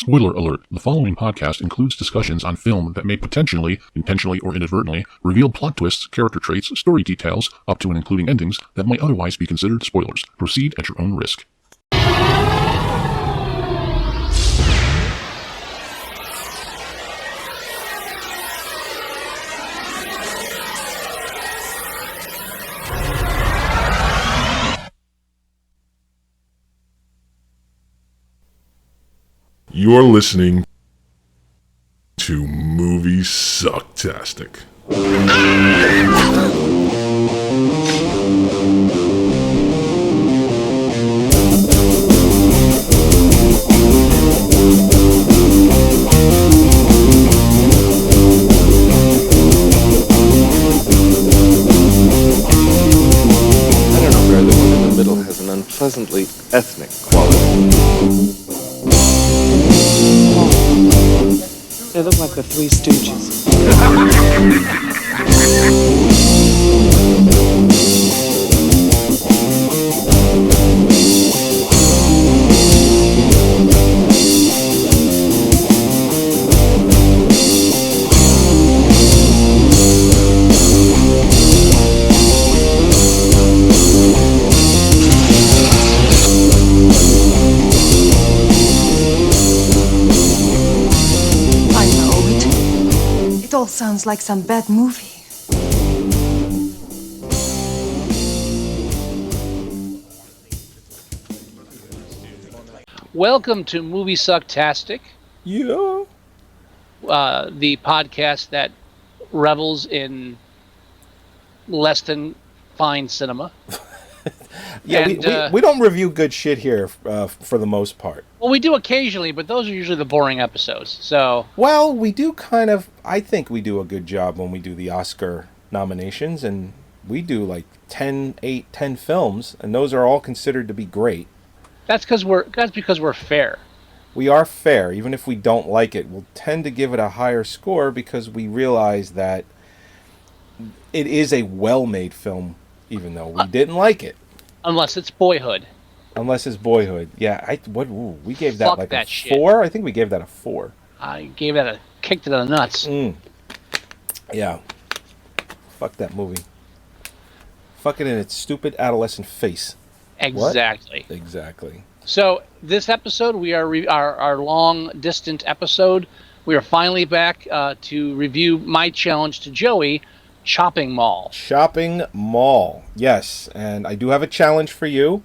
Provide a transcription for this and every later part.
Spoiler alert, the following podcast includes discussions on film that may potentially, intentionally or inadvertently, reveal plot twists, character traits, story details, up to and including endings that might otherwise be considered spoilers. Proceed at your own risk. You're listening to Moviesucktastic. The one in the middle has an unpleasantly ethnic quality. They look like the Three Stooges. It all sounds like some bad movie. Welcome to Moviesucktastic. Yeah. The podcast that revels in less than fine cinema. Yeah, and, we don't review good shit here for the most part. Well, we do occasionally, but those are usually the boring episodes. So, well, we do I think we do a good job when we do the Oscar nominations, and we do like 10 films, and those are all considered to be great. that's because we're fair. We are fair, even if we don't like it. We'll tend to give it a higher score because we realize that it is a well-made film, even though we didn't like it. Unless it's Boyhood. Unless it's Boyhood. Yeah, we gave that Fuck like that a shit. 4? I think we gave that a 4. I gave that kicked it in the nuts. Yeah. Fuck that movie. Fuck it in its stupid adolescent face. Exactly. What? Exactly. So this episode, we are our long distant episode. We are finally back to review my challenge to Joey, Shopping Mall. Shopping Mall. Yes, and I do have a challenge for you.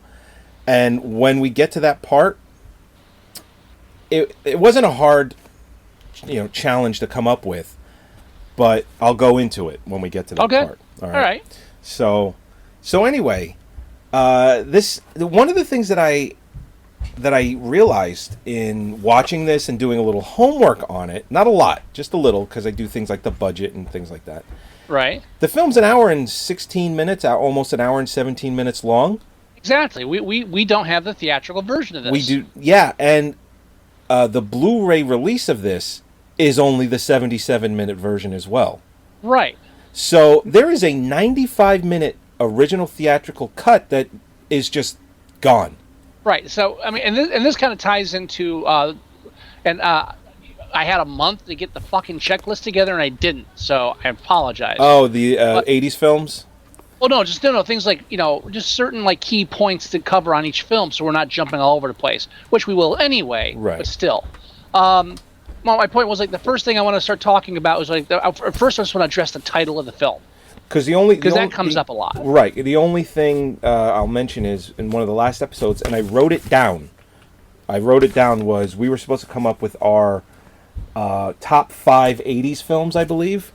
And when we get to that part, it wasn't a hard, challenge to come up with, but I'll go into it when we get to that part. All right. So anyway, one of the things that I realized in watching this and doing a little homework on it, not a lot, just a little, because I do things like the budget and things like that. Right. The film's an hour and 16 minutes, almost an hour and 17 minutes long. Exactly. We don't have the theatrical version of this. We do, yeah, and the Blu-ray release of this is only the 77-minute version as well. Right. So there is a 95-minute original theatrical cut that is just gone. Right. So I mean, and this kind of ties into, I had a month to get the fucking checklist together, and I didn't. So I apologize. Oh, the 80s films? Well, no, things like, just certain like key points to cover on each film, so we're not jumping all over the place, which we will anyway. Right. But still, well, my point was like the first thing I want to start talking about was like first I just want to address the title of the film. Because that comes up a lot. Right. The only thing I'll mention is in one of the last episodes, and I wrote it down. Was we were supposed to come up with our top 5 80s films, I believe.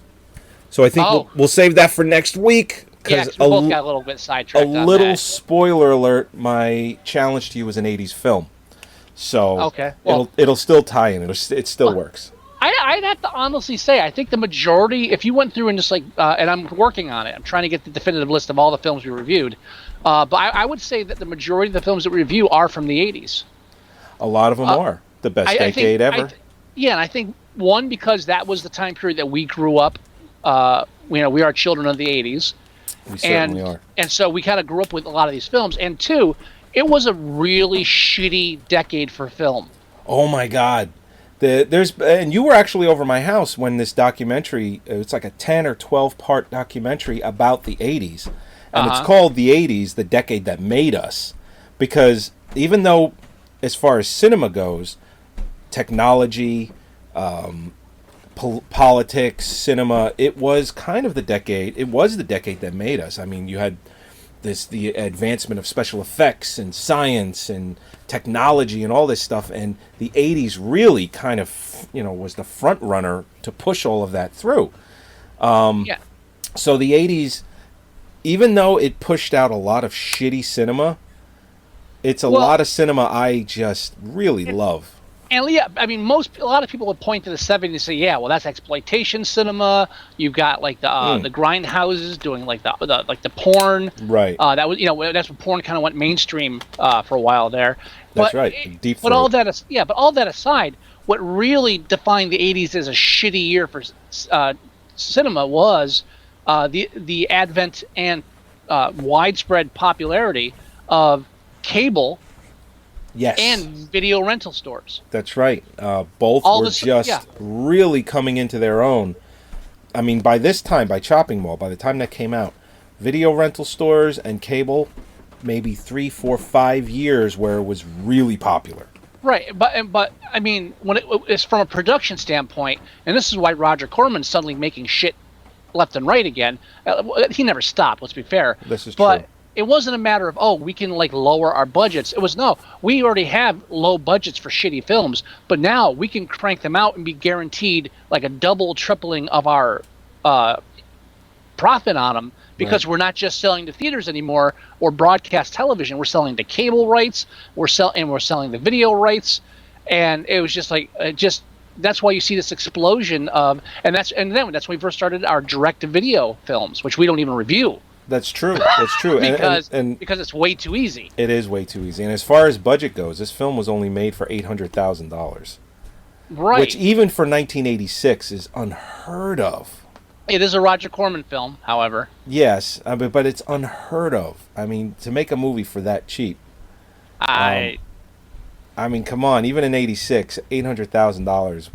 So I think we'll save that for next week. Yeah, we both got a little bit sidetracked. A little spoiler alert: my challenge to you was an '80s film, so okay. Well, it'll still tie in. It still works. I'd have to honestly say I think the majority, if you went through and just like, and I'm working on it, I'm trying to get the definitive list of all the films we reviewed, but I would say that the majority of the films that we review are from the '80s. A lot of them are the best decade ever. And I think one because that was the time period that we grew up. We are children of the '80s. We certainly are. And so we kind of grew up with a lot of these films. And two, it was a really shitty decade for film. Oh my God. And you were actually over my house when this documentary. It's like a 10 or 12 part documentary about the '80s, and it's called "The '80s: The Decade That Made Us," because even though, as far as cinema goes, technology, politics, cinema, it was kind of the decade. It was the decade that made us. I mean, you had the advancement of special effects and science and technology and all this stuff, and the '80s really kind of, was the front runner to push all of that through. So the '80s, even though it pushed out a lot of shitty cinema, it's a lot of cinema I just really love. And yeah, I mean, a lot of people would point to the '70s and say, "Yeah, well, that's exploitation cinema." You've got like the grindhouses doing like the porn, right? That was that's when porn kind of went mainstream for a while there. That's right. Deep throat. But all that aside, what really defined the '80s as a shitty year for cinema was the advent and widespread popularity of cable. Yes. And video rental stores. That's right. Both were really coming into their own. I mean, by this time, by Chopping Mall, by the time that came out, video rental stores and cable, maybe 3, 4, 5 years where it was really popular. Right, but I mean, when it's from a production standpoint, and this is why Roger Corman's suddenly making shit left and right again. He never stopped. Let's be fair. This is true. It wasn't a matter of, we can like lower our budgets. It was, no, we already have low budgets for shitty films, but now we can crank them out and be guaranteed like a double, tripling of our profit on them, because we're not just selling to theaters anymore or broadcast television. We're selling the cable rights. We're selling the video rights, and it was just like that's why you see this explosion of, and then that's when we first started our direct to video films, which we don't even review. That's true. That's true. because it's way too easy. It is way too easy. And as far as budget goes, this film was only made for $800,000. Right. Which even for 1986 is unheard of. It is a Roger Corman film, however. Yes, but it's unheard of. I mean, to make a movie for that cheap. I mean, come on. Even in '86, $800,000.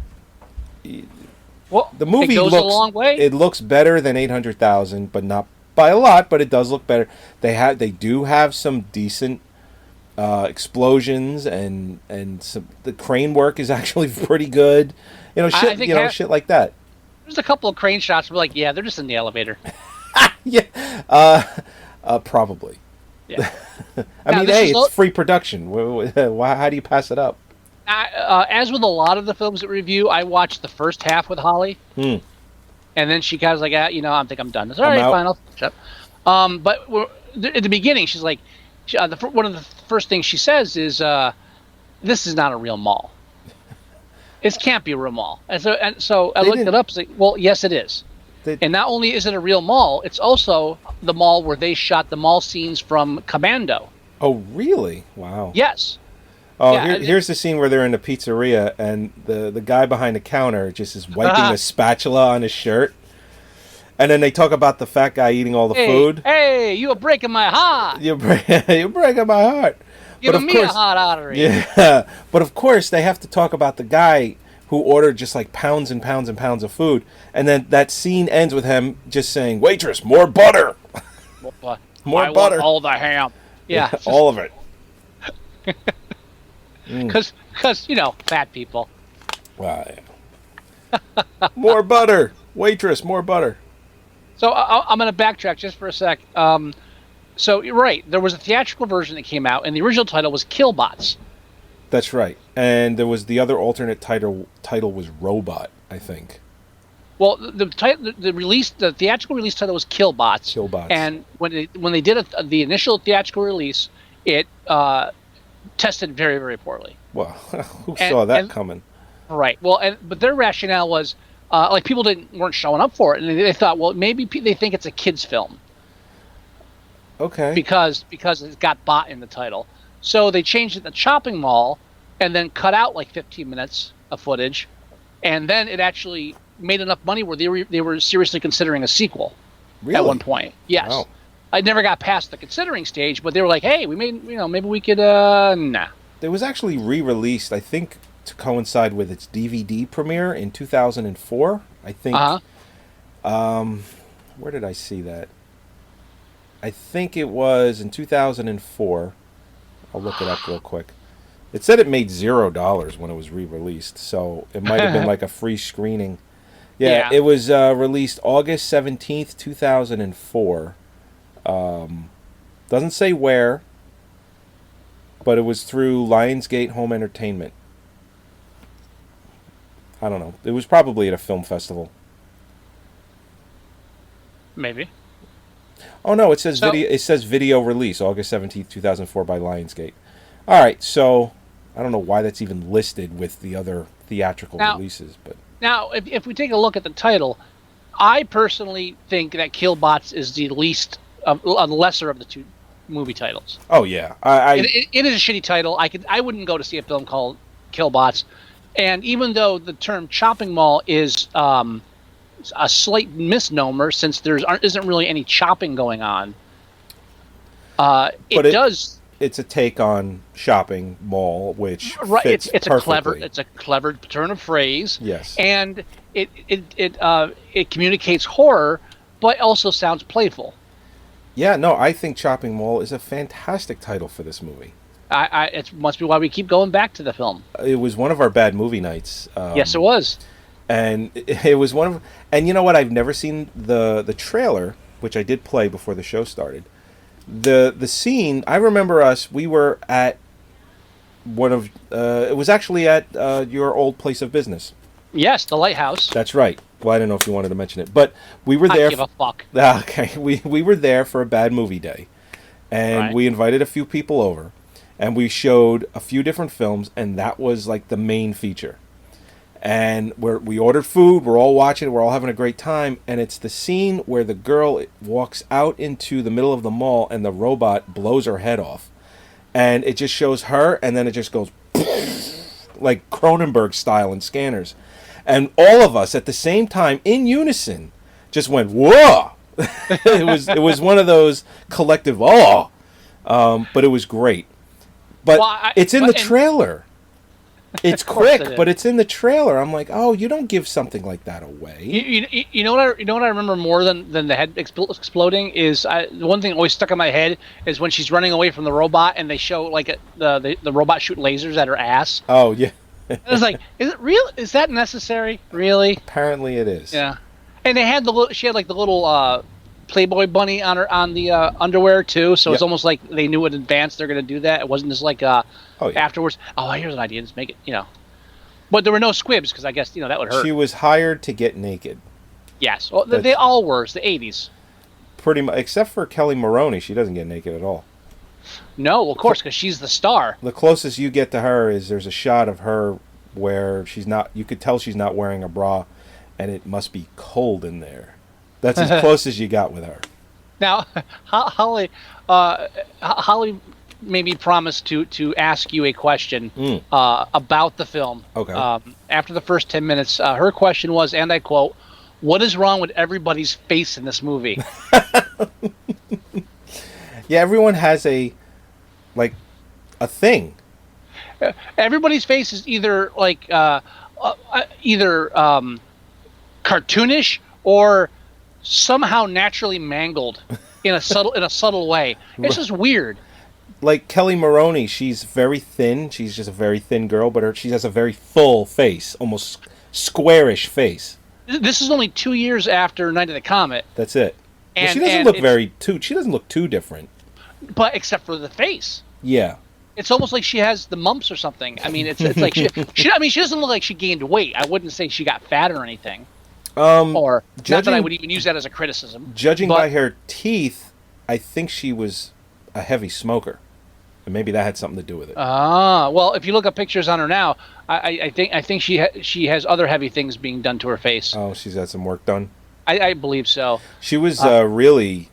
Well, the movie goes a long way. It looks better than $800,000, but not by a lot. But it does look better. They do have some decent explosions and the crane work is actually pretty good. Shit like that. There's a couple of crane shots where, they're just in the elevator. Yeah, probably. Yeah. It's free production. How do you pass it up? As with a lot of the films that review, I watched the first half with Holly, and then she kind of was like, I think I'm done. All right, fine, I'll finish up. But at the beginning, she's like, one of the first things she says is, "This is not a real mall. It can't be a real mall." And so I looked it up. Like, well, yes, it is. And not only is it a real mall, it's also the mall where they shot the mall scenes from Commando. Oh, really? Wow. Yes. Oh, yeah, here's the scene where they're in the pizzeria, and the guy behind the counter just is wiping a spatula on his shirt. And then they talk about the fat guy eating all the food. Hey, you are breaking my heart. You're breaking my heart. Giving me a hot artery. Yeah, but of course they have to talk about the guy who ordered just like pounds and pounds and pounds of food, and then that scene ends with him just saying, "Waitress, more butter, more butter, want all the ham." Yeah, all of it. Because fat people. Wow. Yeah. More butter, waitress, more butter. So I'm going to backtrack just for a sec. So you're right. There was a theatrical version that came out, and the original title was Killbots. That's right. And there was the other alternate title was Robot, I think. Well, the theatrical release title was Killbots. Killbots. And when they did the initial theatrical release, it tested very, very poorly. Well, who saw that coming? Right. Well, but their rationale was people weren't showing up for it, and they thought, well, maybe they think it's a kids' film. Okay. Because it's got bot in the title. So they changed it to Chopping Mall and then cut out like 15 minutes of footage. And then it actually made enough money where they were seriously considering a sequel. Really? At one point. Yes. Wow. I never got past the considering stage, but they were like, hey, we made, maybe we could, nah. It was actually re-released, I think, to coincide with its DVD premiere in 2004. I think. Where did I see that? I think it was in 2004. I'll look it up real quick. It said it made $0 when it was re-released, so it might have been like a free screening. Yeah. It was released August 17th, 2004. Doesn't say where, but it was through Lionsgate Home Entertainment. I don't know. It was probably at a film festival. Maybe. Oh no, it says video. It says video release August 17th, 2004 by Lionsgate. All right, so I don't know why that's even listed with the other theatrical releases, but now if we take a look at the title, I personally think that Killbots is the lesser of the two movie titles. Oh yeah, it is a shitty title. I wouldn't go to see a film called Killbots, and even though the term chopping mall is a slight misnomer, since there isn't really any chopping going on, it's a take on shopping mall, which fits it's perfectly. It's a clever turn of phrase. Yes, and it communicates horror, but also sounds playful. Yeah, no, I think Chopping Mall is a fantastic title for this movie. It must be why we keep going back to the film. It was one of our bad movie nights. Yes, it was. And it was one of, and you know what? I've never seen the trailer, which I did play before the show started. The scene, I remember we were at one of, it was actually at your old place of business. Yes, the Lighthouse. That's right. Well, I don't know if you wanted to mention it, but we were there. I give a fuck. Okay, we were there for a bad movie day, and we invited a few people over, and we showed a few different films, and that was like the main feature. And we ordered food, we're all watching it, we're all having a great time, and it's the scene where the girl walks out into the middle of the mall and the robot blows her head off. And it just shows her, and then it just goes like Cronenberg style in Scanners. And all of us at the same time, in unison, just went, whoa! It was one of those collective, oh! But it was great. But it's in the trailer. It's quick, but it's in the trailer. I'm like, oh, you don't give something like that away. You know what I remember more than the head exploding is the one thing that always stuck in my head is when she's running away from the robot and they show like the robot shoot lasers at her ass. Oh yeah. I was like, is it real? Is that necessary? Really? Apparently it is. Yeah. And they had she had like the little Playboy bunny on the underwear too, so it's almost like they knew in advance they're going to do that. It wasn't just like afterwards. Oh, here's an idea. Just make it, But there were no squibs because I guess that would hurt. She was hired to get naked. Yes, well, they all were. It's the 80s. Pretty much, except for Kelly Maroney, she doesn't get naked at all. No, well, of course, because she's the star. The closest you get to her is there's a shot of her where she's not. You could tell she's not wearing a bra, and it must be cold in there. That's as close as you got with her. Now, Holly maybe promised to ask you a question about the film. Okay. After the first 10 minutes, her question was, and I quote, "What is wrong with everybody's face in this movie?" Yeah, everyone has a thing. Everybody's face is either cartoonish or somehow naturally mangled in a subtle way. It's just weird. Like Kelly Maroney, she's very thin. She's just a very thin girl, but she has a very full face, almost squarish face. This is only 2 years after Night of the Comet. That's it. Well, she doesn't look she doesn't look too different. But except for the face. Yeah. It's almost like she has the mumps or something. I mean, it's like she doesn't look like she gained weight. I wouldn't say she got fat or anything. Or not that I would even use that as a criticism. Judging by her teeth, I think she was a heavy smoker, and maybe that had something to do with it. Well, if you look up pictures on her now, I think she has other heavy things being done to her face. Oh, she's had some work done. I believe so. She was really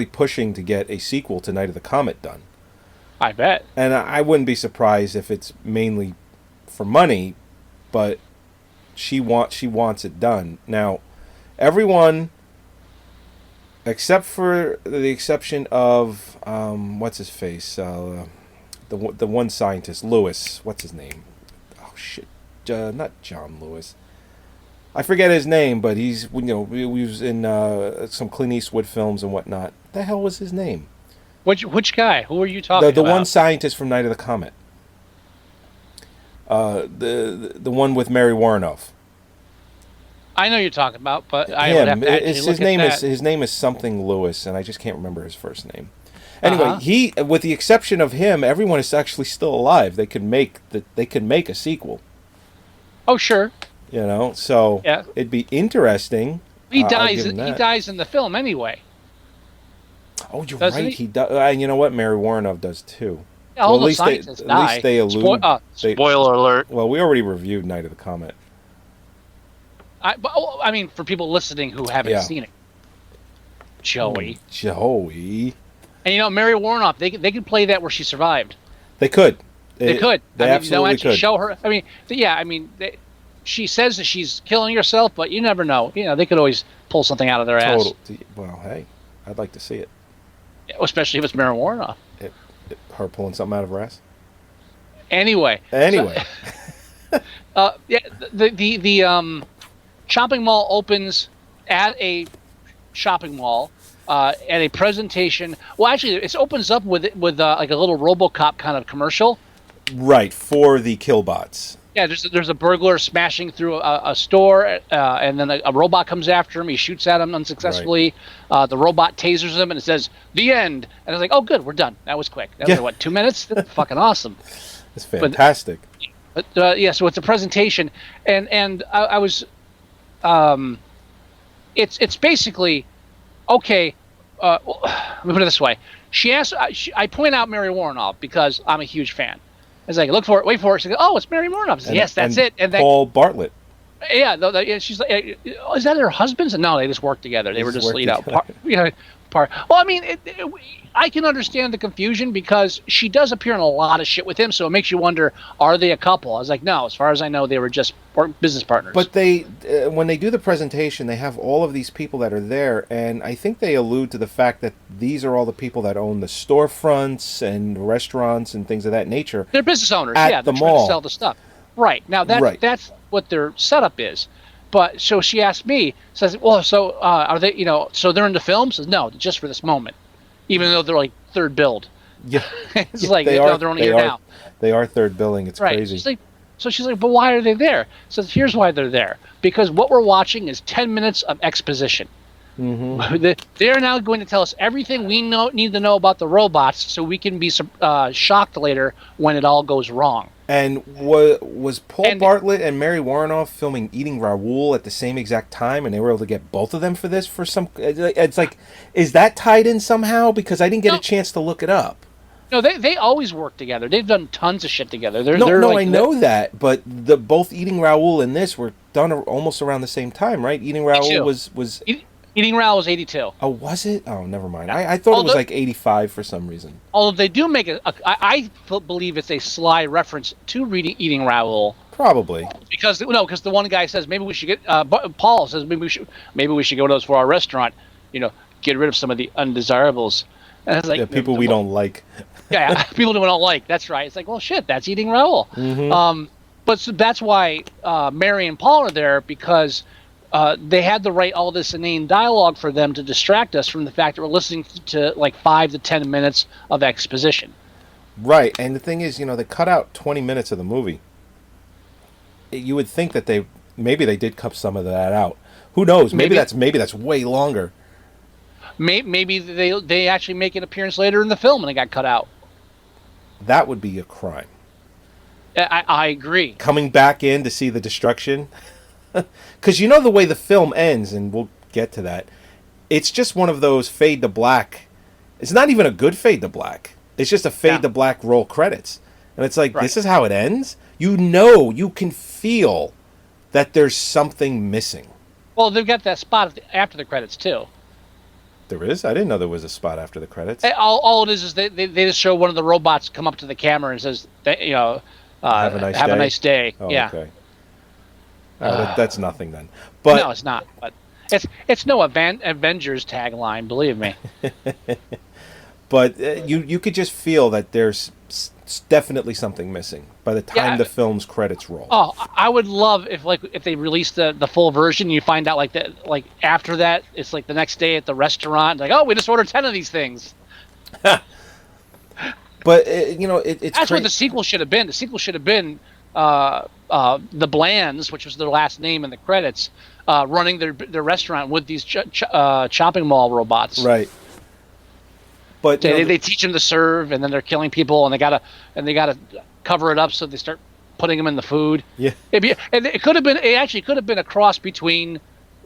pushing to get a sequel to Night of the Comet done. I bet. And I wouldn't be surprised if it's mainly for money, but she wants it done. Now, everyone, except for the exception of what's his face, the one scientist, Lewis. What's his name? shit, not John Lewis. I forget his name, but he's he was in some Clint Eastwood films and whatnot. What the hell was his name? Which guy? Who are you talking about? The one scientist from Night of the Comet. The one with Mary Warrenoff. I know you're talking about, but I would have to actually look at that. His name is something Lewis, and I just can't remember his first name. Anyway, he, with the exception of him, everyone is actually still alive. They can make a sequel. Oh, sure. So yeah. It'd be interesting. He dies. He dies in the film anyway. Oh, you're Doesn't right. he? He does. And you know what? Mary Warrenoff does too. Yeah, all the scientists die. At least they allude. Spoiler alert. Well, we already reviewed Night of the Comet. I mean, for people listening who haven't seen it, Joey. And Mary Warrenoff, they could play that where she survived. They could. They could. They absolutely could. Show her. I mean, she says that she's killing herself, but you never know. They could always pull something out of their ass. Well, hey, I'd like to see it. Especially if it's Mary Warrenoff. Her pulling something out of her ass. Anyway. The shopping mall opens at a shopping mall. At a presentation. Well, actually, it opens up with like a little RoboCop kind of commercial. Right, for the Killbots. Yeah, there's a burglar smashing through a store, and then a robot comes after him. He shoots at him unsuccessfully. Right. The robot tasers him, and it says, "The end." And I was like, "Oh, good, we're done. That was quick. That was, what, 2 minutes? That's fucking awesome." It's fantastic. But so it's a presentation, and I was, it's basically, okay. Let me put it this way. She asked. I point out Mary Warrenoff because I'm a huge fan. I was like, look for it, wait for it. She goes, "Oh, it's Mary Warrenoff." Said, yes, that's it. And Paul Bartlett. Yeah, she's like, "Oh, is that her husband?" No, they just worked together. They were just laid out. Well, I mean, I can understand the confusion because she does appear in a lot of shit with him, so it makes you wonder, are they a couple? I was like, no, as far as I know, they were just business partners. But they, when they do the presentation, they have all of these people that are there, and I think they allude to the fact that these are all the people that own the storefronts and restaurants and things of that nature. They're business owners, at the they're mall. Trying to sell the stuff. Right. Now, that's what their setup is. But so she asked me, says, well, so are they, so they're into film? Says, no, just for this moment, even though they're like third build. Yeah. It's like, they're only here now. They are third billing. It's right. crazy. She's like, but why are they there? So here's why they're there. Because what we're watching is 10 minutes of exposition. Mm-hmm. They're now going to tell us everything we need to know about the robots so we can be shocked later when it all goes wrong. And was Paul Bartlett and Mary Warrenoff filming Eating Raoul at the same exact time, and they were able to get both of them for this? It's like, is that tied in somehow? Because I didn't get a chance to look it up. No, they always work together. They've done tons of shit together. I know that, but both Eating Raoul and this were done almost around the same time, right? Eating Raoul was Eating Raoul was 82. Oh, was it? Oh, never mind. I thought it was like 85 for some reason. Although they do make I believe it's a sly reference to Eating Raoul. Probably. Because the one guy says maybe we should get. Paul says maybe we should go to those for our restaurant. Get rid of some of the undesirables. And it's like people we don't like. Yeah, people we don't like. That's right. It's like, well, shit, that's Eating Raoul. Mm-hmm. But so that's why Mary and Paul are there, because they had to write all this inane dialogue for them to distract us from the fact that we're listening to like 5 to 10 minutes of exposition. Right, and the thing is, they cut out 20 minutes of the movie. You would think that they did cut some of that out. Who knows? Maybe that's way longer. Maybe they actually make an appearance later in the film and it got cut out. That would be a crime. I agree. Coming back in to see the destruction. Because the way the film ends, and we'll get to that, it's just one of those fade to black. It's not even a good fade to black. It's just a fade to black roll credits. And it's like, This is how it ends? You can feel that there's something missing. Well, they've got that spot after the credits, too. There is? I didn't know there was a spot after the credits. All it is they just show one of the robots come up to the camera and says, have a nice day. Oh, yeah. Okay. That's nothing then. But no, it's not. But it's no Avengers tagline, believe me. But you could just feel that there's It's definitely something missing by the time Yeah. the film's credits roll. Oh, I would love if they released the full version. You find out like after that, it's like the next day at the restaurant. Like, oh, we just ordered 10 of these things. But it's That's what the sequel should have been. The sequel should have been the Blands, which was their last name in the credits, running their restaurant with these chopping mall robots. right. But They teach them to serve, and then they're killing people, and they gotta cover it up, so they start putting them in the food. yeah, It could have been. It actually could have been a cross between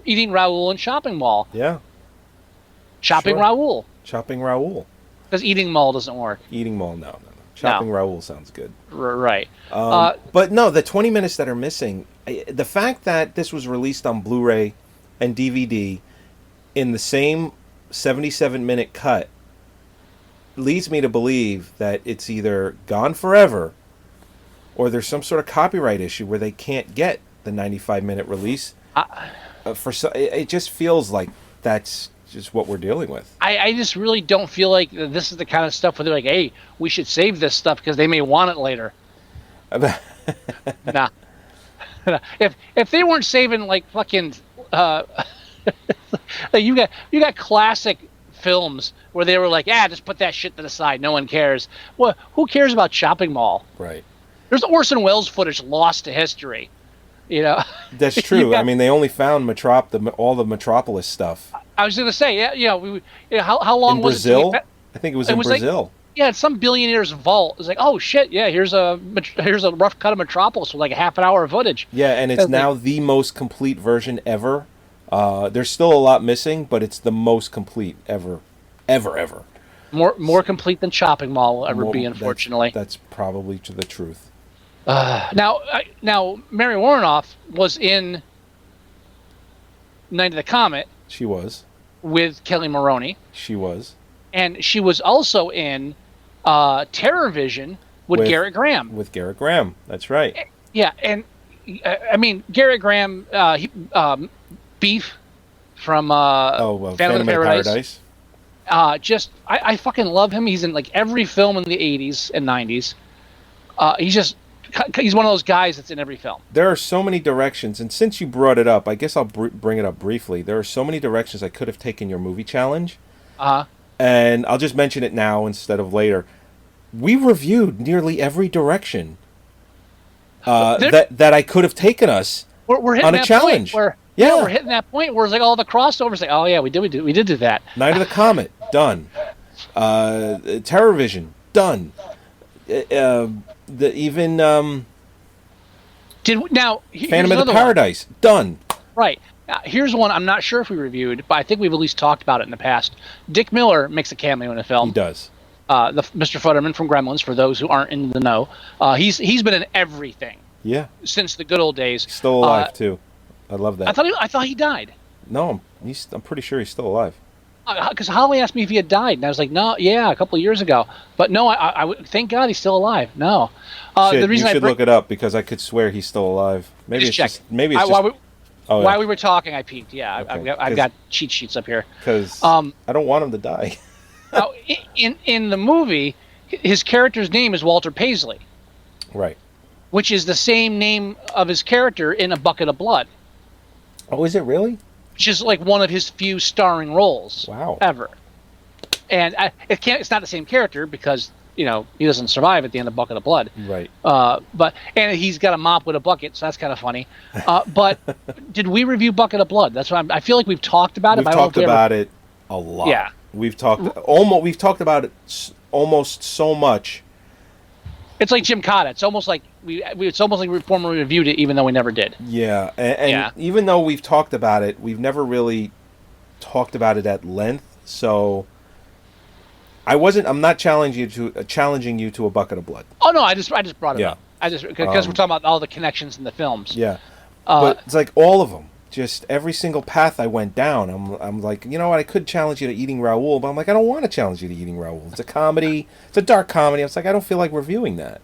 Eating Raoul and Shopping Mall. yeah, Shopping Sure. Raoul, Chopping Raoul, because Eating Mall doesn't work. Eating Mall, no. Chopping Raoul sounds good. Right. But no, the 20 minutes that are missing, the fact that this was released on Blu-ray and DVD in the same 77-minute cut leads me to believe that it's either gone forever or there's some sort of copyright issue where they can't get the 95-minute release. It just feels like that's just what we're dealing with. I just really don't feel like this is the kind of stuff where they're like, hey, we should save this stuff because they may want it later. Nah. If they weren't saving like fucking you got classic films where they were like, just put that shit to the side, no one cares. Well, who cares about Shopping Mall? Right. There's Orson Welles footage lost to history. That's true. I mean, they only found all the Metropolis stuff. I was going to say, how long In was Brazil? it? I think it was in Brazil. It's some billionaire's vault. It's like, oh shit, yeah, here's a rough cut of Metropolis with like a half an hour of footage. Yeah, and it's now the most complete version ever. There's still a lot missing, but it's the most complete ever. More complete than Shopping Mall will ever be, unfortunately. That's probably the truth. Now, Mary Warrenoff was in Night of the Comet. She was. With Kelly Maroney. She was. And she was also in Terror Vision with Garrett Graham. With Garrett Graham, that's right. Yeah, and I mean Garrett Graham, Beef from Phantom of the Paradise. I fucking love him. He's in like every film in the 80s and 90s. He's one of those guys that's in every film. There are so many directions, and since you brought it up, I guess I'll bring it up briefly. There are so many directions I could have taken your movie challenge. And I'll just mention it now instead of later. We reviewed nearly every direction that I could have taken us we're hitting on a that challenge. Point where, we're hitting that point where it's like all the crossovers. Like, oh yeah, we did do that. Night of the Comet, done. Terror Vision, done. Phantom of the Paradise, done. Right. Here's one I'm not sure if we reviewed, but I think we've at least talked about it in the past. Dick Miller makes a cameo in a film. He does. Mr. Futterman from Gremlins, for those who aren't in the know. He's been in everything. Yeah. Since the good old days. Still alive too. I love that. I thought he died. No, I'm pretty sure he's still alive. Because Holly asked me if he had died, and I was like, no, yeah, a couple of years ago. But no, I thank God he's still alive. No. The reason you should look it up because I could swear he's still alive. Maybe it's just. While we were talking, I peeked. Yeah, okay. I've got cheat sheets up here. Because I don't want him to die. in the movie, his character's name is Walter Paisley. Right. Which is the same name of his character in A Bucket of Blood. Oh, is it really? Which is like one of his few starring roles. Wow. Ever. And it's not the same character because he doesn't survive at the end of Bucket of Blood. Right. And he's got a mop with a bucket, so that's kind of funny. But did we review Bucket of Blood? That's what I feel like we've talked about it. We've talked about it a lot. Yeah. We've talked about it almost so much. It's like Jim Cotta. It's almost like we formally reviewed it, even though we never did. Yeah, and even though we've talked about it, we've never really talked about it at length. So I'm not challenging you to A Bucket of Blood. Oh no, I just brought it up. Because we're talking about all the connections in the films. Yeah, but it's like all of them. Just every single path I went down, I'm like, you know what? I could challenge you to Eating Raoul, but I'm like, I don't want to challenge you to Eating Raoul. It's a comedy. It's a dark comedy. I was like, I don't feel like reviewing that.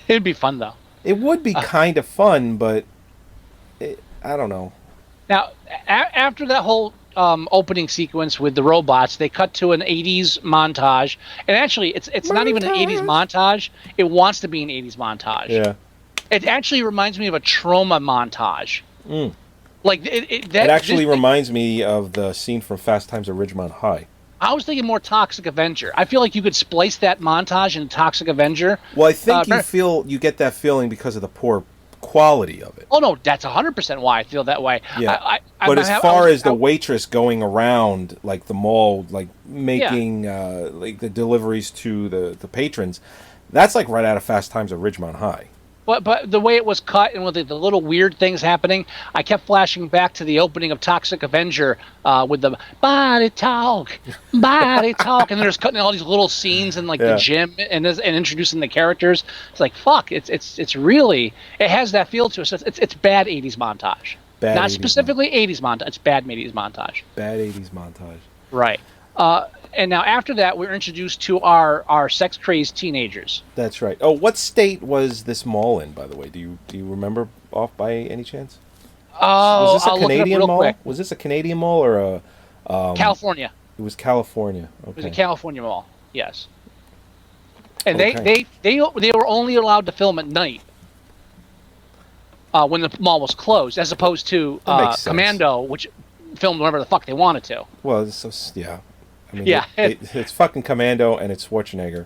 It'd be fun though. It would be kind of fun, but I don't know. Now, after that whole opening sequence with the robots, they cut to an 80s montage. And actually, it's not even an 80s montage. It wants to be an 80s montage. Yeah. It actually reminds me of a trauma montage. Like It actually reminds me of the scene from Fast Times at Ridgemont High. I was thinking more Toxic Avenger. I feel like you could splice that montage in Toxic Avenger. Well, I think you get that feeling because of the poor quality of it. Oh no, that's 100% why I feel that way. Yeah. But as far as the waitress going around like the mall, like making like the deliveries to the patrons, that's like right out of Fast Times at Ridgemont High. But the way it was cut and with the little weird things happening, I kept flashing back to the opening of Toxic Avenger with the body talk, and then there's cutting all these little scenes in like the gym and introducing the characters. It's like fuck, it's really, it has that feel to it. So it's bad 80s montage, not specifically 80s montage. It's bad 80s montage. Bad 80s montage. Right. And now after that, we're introduced to our sex-crazed teenagers. That's right. Oh, what state was this mall in, by the way? Do you remember off by any chance? Oh, was this a Canadian mall? Quick. Was this a Canadian mall or a California? It was California. Okay. It was a California mall. Yes. And they were only allowed to film at night when the mall was closed, as opposed to Commando, which filmed whenever the fuck they wanted to. Well, it's yeah. I mean, yeah, it's fucking Commando and it's Schwarzenegger,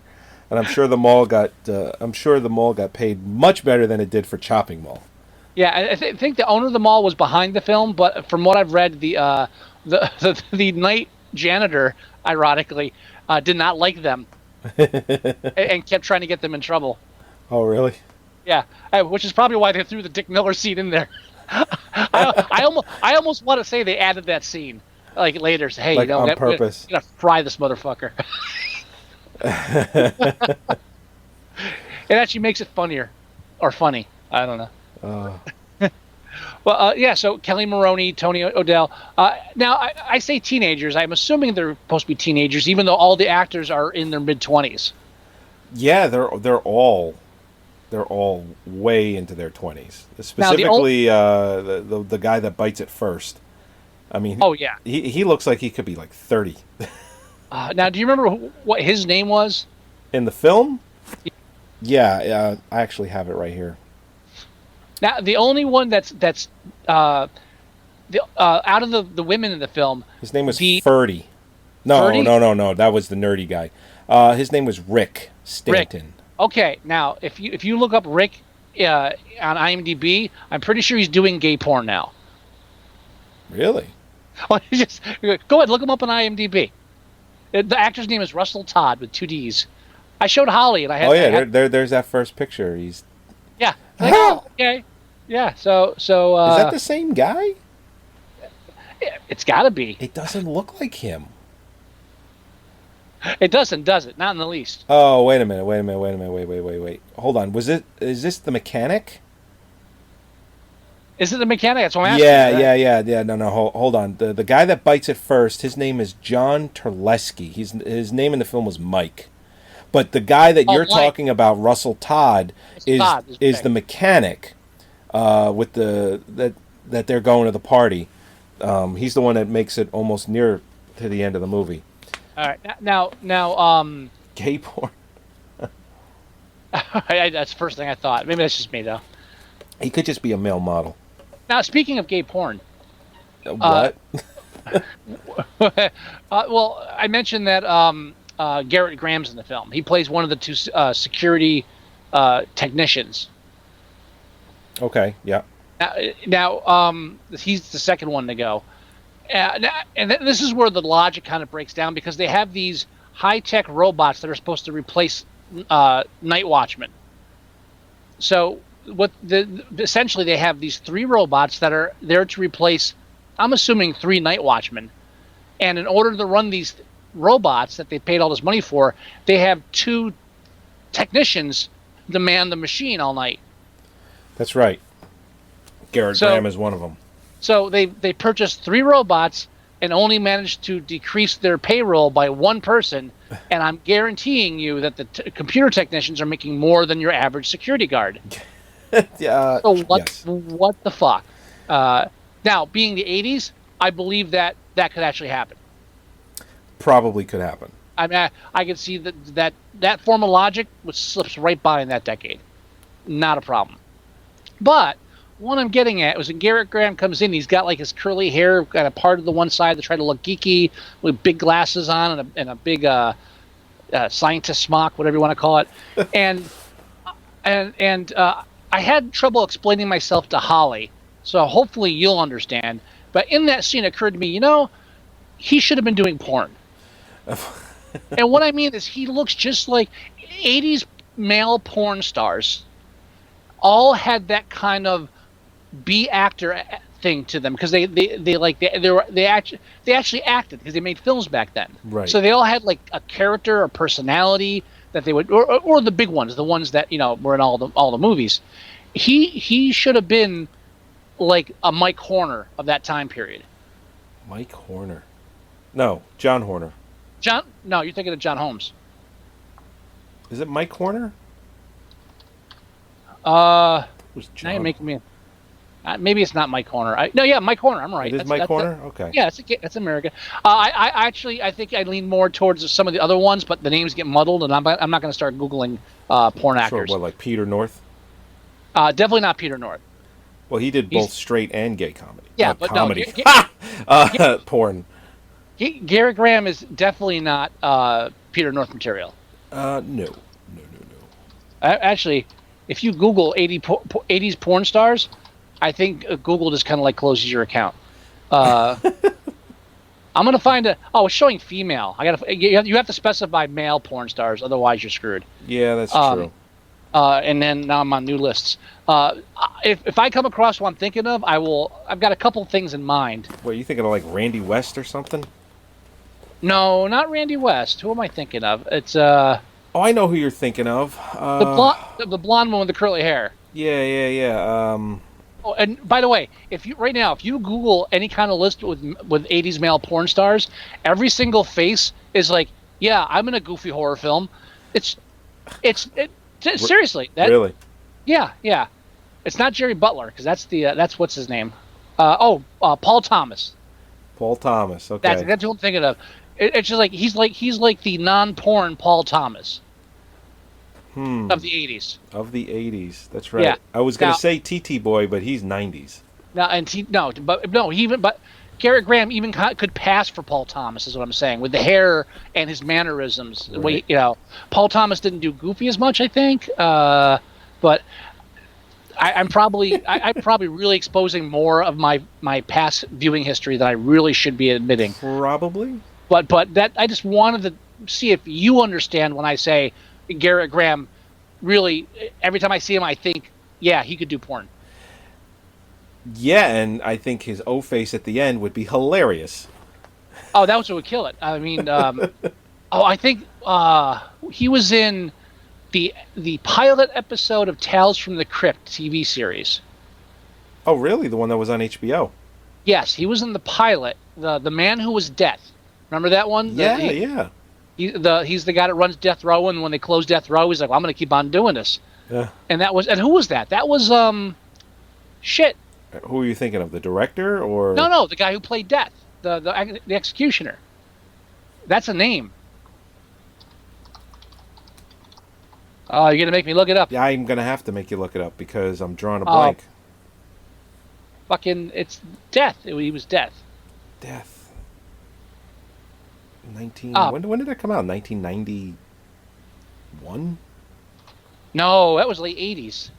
and I'm sure the mall got paid much better than it did for Chopping Mall. Yeah, I think the owner of the mall was behind the film, but from what I've read, the night janitor, ironically, did not like them and kept trying to get them in trouble. Oh, really? Yeah, which is probably why they threw the Dick Miller scene in there. I almost want to say they added that scene. Like later, say, hey, like on purpose. We're gonna fry this motherfucker. It actually makes it funnier, or funny. I don't know. Well, yeah. So Kelly Maroney, Tony O'Dell. Now I say teenagers. I'm assuming they're supposed to be teenagers, even though all the actors are in their mid-20s. Yeah, they're all way into their 20s. Specifically, the guy that bites it first. I mean, oh yeah, he looks like he could be like 30. Now, do you remember what his name was in the film? Yeah, I actually have it right here. Now, the only one that's out of the women in the film, his name was Ferdy. No, that was the nerdy guy. His name was Rick Stanton. Rick. Okay, now if you look up Rick on IMDb, I'm pretty sure he's doing gay porn now. Really? Well, just go ahead, look him up on IMDb. The actor's name is Russell Todd with 2 D's. I showed Holly, and I had. Oh yeah, there's that first picture. He's. Yeah. Like, oh, okay. Yeah. So. Is that the same guy? It's got to be. It doesn't look like him. It doesn't, does it? Not in the least. Oh, wait a minute. Wait. Hold on. Is this the mechanic? Is it the mechanic? That's what I'm asking. Yeah. No. Hold on. The guy that bites it first, his name is John Terlesky. His name in the film was Mike. But the guy that you're talking about, Russell Todd, is the mechanic with that they're going to the party. He's the one that makes it almost near to the end of the movie. All right. Now gay porn. That's the first thing I thought. Maybe that's just me, though. He could just be a male model. Now, speaking of gay porn. What? Well, I mentioned that Garrett Graham's in the film. He plays one of the 2 security technicians. Okay, yeah. Now, he's the second one to go. And this is where the logic kind of breaks down, because they have these high-tech robots that are supposed to replace night watchmen. So essentially they have these 3 robots that are there to replace, I'm assuming, 3 night watchmen. And in order to run these robots that they paid all this money for, they have 2 technicians to man the machine all night. That's right. Garrett Graham is one of them. So they purchased 3 robots and only managed to decrease their payroll by 1 person. And I'm guaranteeing you that the computer technicians are making more than your average security guard. So what the fuck? Now, being the 80s, I believe that that could actually happen. Probably could happen. I mean, I could see that form of logic which slips right by in that decade. Not a problem. But what I'm getting at was when Garrett Graham comes in, he's got like his curly hair kind of parted to one side to try to look geeky with big glasses on and a big scientist smock, whatever you want to call it. and I had trouble explaining myself to Holly, so hopefully you'll understand. But in that scene, it occurred to me, he should have been doing porn. And what I mean is he looks just like 80s male porn stars all had that kind of B actor thing to them because they actually acted because they made films back then. Right. So they all had like a character or personality that they would, or the big ones, the ones that were in all the movies. He should have been like a Mike Horner of that time period. Mike Horner. No, John Horner. No, you're thinking of John Holmes. Is it Mike Horner? Now you're making me. Maybe it's not Mike Horner. Mike Horner. I'm right. It is Mike Horner? Okay. Yeah, it's American. I think I lean more towards some of the other ones, but the names get muddled, and I'm not going to start Googling porn actors. What, like Peter North? Definitely not Peter North. Well, he did both straight and gay comedy. Yeah, but comedy. No. Porn. Garrett Graham is definitely not Peter North material. No. Actually, if you Google 80s porn stars, I think Google just kind of like closes your account. I'm gonna find it's showing female. You have to specify male porn stars, otherwise you're screwed. Yeah, that's true. And then now I'm on new lists. If I come across one I'm thinking of, I've got a couple things in mind. What, are you thinking of like Randy West or something? No, not Randy West. Who am I thinking of? It's Oh, I know who you're thinking of. the blonde one with the curly hair. Yeah. Oh, and by the way, if you Google any kind of list with 80s male porn stars, every single face is like, yeah, I'm in a goofy horror film. Seriously. Really? Yeah. It's not Jerry Butler because that's what's his name. Paul Thomas. Paul Thomas. Okay. That's who I'm thinking of. It's just like he's like the non-porn Paul Thomas. Of the 80s. Of the 80s. That's right. Yeah. I was going to say TT Boy, but he's 90s. But Garrett Graham even could pass for Paul Thomas, is what I'm saying, with the hair and his mannerisms. Right. Paul Thomas didn't do goofy as much, I think, but I'm probably really exposing more of my past viewing history than I really should be admitting. Probably. But that I just wanted to see if you understand when I say Garrett Graham. Really, every time I see him, I think, yeah, he could do porn. Yeah, and I think his O face at the end would be hilarious. Oh, that was what would kill it. I mean, I think he was in the pilot episode of Tales from the Crypt TV series. Oh, really? The one that was on HBO? Yes, he was in the pilot. The Man Who Was Death. Remember that one? Yeah. He's the guy that runs Death Row, and when they close Death Row, he's like, well, I'm going to keep on doing this. Yeah. And who was that? That was shit. Who are you thinking of? The director or No, the guy who played Death, the executioner. That's a name. Oh, you're gonna make me look it up. Yeah, I'm gonna have to make you look it up because I'm drawing a blank. Fucking, it's Death. He was Death. Death. When did that come out? 1991? No, that was late 80s.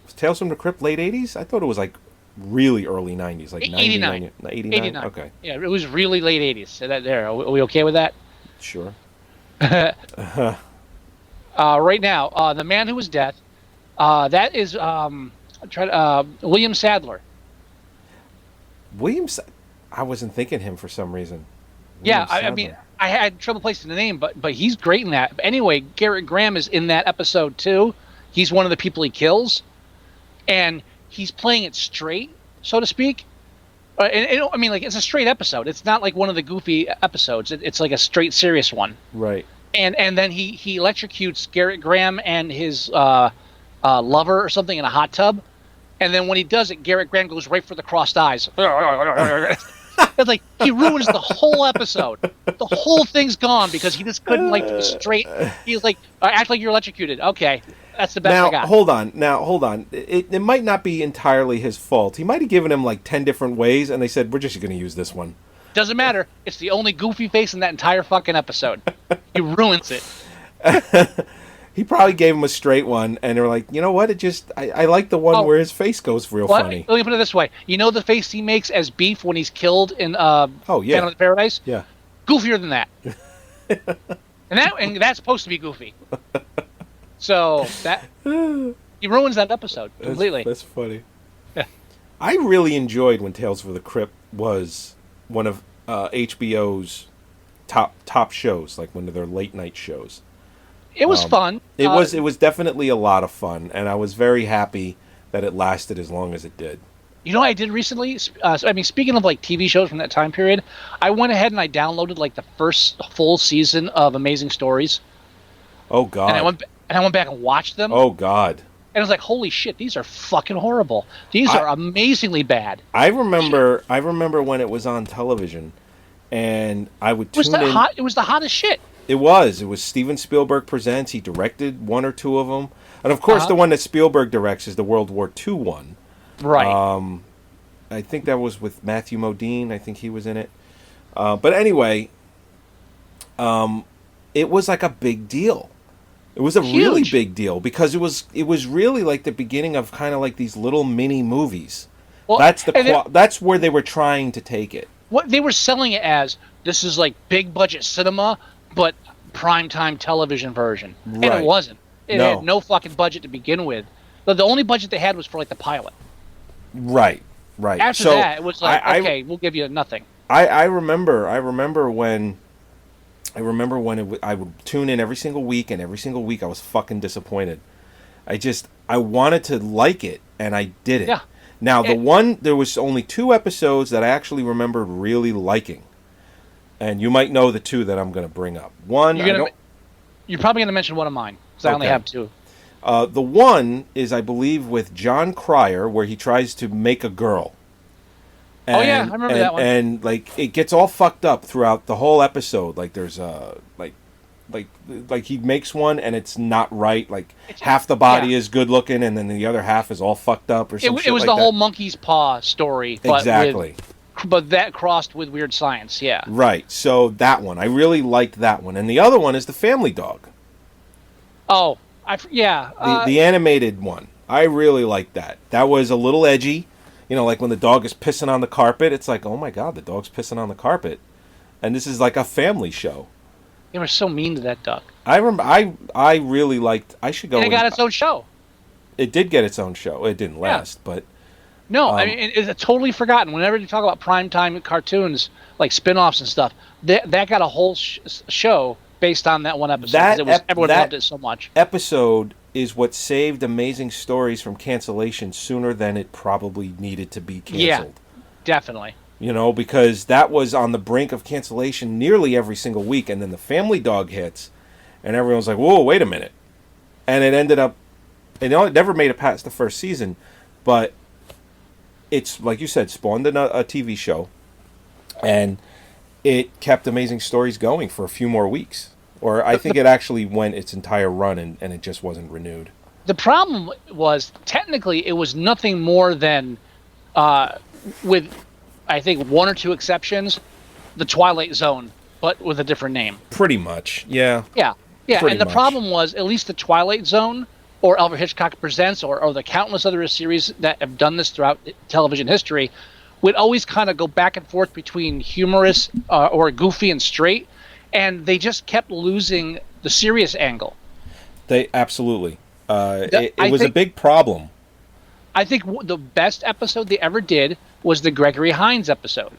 Was Tales from the Crypt late 80s? I thought it was like really early 90s, like 89. 89. Okay. Yeah, it was really late 80s. So are we okay with that? Sure. Right now, The Man Who Was Death. That is William Sadler. I wasn't thinking him for some reason. Yeah, I mean, I had trouble placing the name, but he's great in that. But anyway, Garrett Graham is in that episode too. He's one of the people he kills, and he's playing it straight, so to speak. I mean, like, it's a straight episode. It's not like one of the goofy episodes. It's like a straight serious one. Right. And then he electrocutes Garrett Graham and his lover or something in a hot tub. And then when he does it, Garrett Graham goes right for the crossed eyes. It's like he ruins the whole episode. The whole thing's gone because he just couldn't like be straight. He was like, act like you're electrocuted. Okay, that's the best I Now, got. hold on. It might not be entirely his fault. He might have given him like 10 different ways, and they said, we're just going to use this one. Doesn't matter. It's the only goofy face in that entire fucking episode. He ruins it. He probably gave him a straight one, and they were like, you know what? I like the one where his face goes real funny. Let me put it this way. You know the face he makes as Beef when he's killed in Phantom of Paradise? Yeah. Goofier than that. and that's supposed to be goofy. So that he ruins that episode completely. That's funny. Yeah. I really enjoyed when Tales from the Crypt was one of HBO's top shows, like one of their late night shows. It was fun. It was definitely a lot of fun, and I was very happy that it lasted as long as it did. You know what I did recently? Speaking of like TV shows from that time period, I went ahead and I downloaded like the first full season of Amazing Stories. Oh God! And I went back and watched them. Oh God! And I was like, holy shit, these are fucking horrible. These are amazingly bad. I remember when it was on television, and I would tune in. It was the hottest shit. It was Steven Spielberg Presents. He directed one or two of them. And of course, the one that Spielberg directs is the World War II one. Right. I think that was with Matthew Modine. I think he was in it. But anyway, it was like a big deal. It was a really big deal because it was really like the beginning of kind of like these little mini movies. Well, that's where they were trying to take it. What they were selling it as, this is like big budget cinema, but primetime television version. Right. And it wasn't. It had no fucking budget to begin with. The only budget they had was for like the pilot. Right. After that, it was like, okay, we'll give you nothing. I remember when I would tune in every single week, and every single week I was fucking disappointed. I wanted to like it, and I didn't. Yeah. Now there was only 2 episodes that I actually remember really liking. And you might know the 2 that I'm going to bring up. One, you're probably going to mention one of mine, because I only have 2. The one is, I believe, with John Cryer, where he tries to make a girl. And, I remember that one. And like it gets all fucked up throughout the whole episode. Like there's like he makes one and it's not right. Like half the body is good looking, and then the other half is all fucked up or something. It was the whole monkey's paw story. But exactly. But that crossed with weird science, yeah. Right. So that one, I really liked that one, and the other one is the Family Dog. Oh, the animated one. I really liked that. That was a little edgy. You know, like when the dog is pissing on the carpet, it's like, oh my God, the dog's pissing on the carpet. And this is like a family show. They were so mean to that duck. I remember. I really liked. I should go. And it got its own show. It did get its own show. It didn't last, but. No, I mean, it's totally forgotten. Whenever you talk about primetime cartoons, like spin-offs and stuff, that got a whole show based on that one episode. Everyone loved it so much. Episode is what saved Amazing Stories from cancellation sooner than it probably needed to be canceled. Yeah, definitely. You know, because that was on the brink of cancellation nearly every single week, and then the Family Dog hits, and everyone's like, whoa, wait a minute. And it ended up, it never made it past the first season, but it's, like you said, spawned a TV show, and it kept Amazing Stories going for a few more weeks. Or I think it actually went its entire run, and it just wasn't renewed. The problem was, technically, it was nothing more than, with, I think, 1 or 2 exceptions, the Twilight Zone, but with a different name. Pretty much, yeah. Yeah, and the problem was, at least the Twilight Zone, or Alfred Hitchcock Presents, or the countless other series that have done this throughout television history, would always kind of go back and forth between humorous or goofy and straight, and they just kept losing the serious angle. They absolutely. It was a big problem. I think the best episode they ever did was the Gregory Hines episode.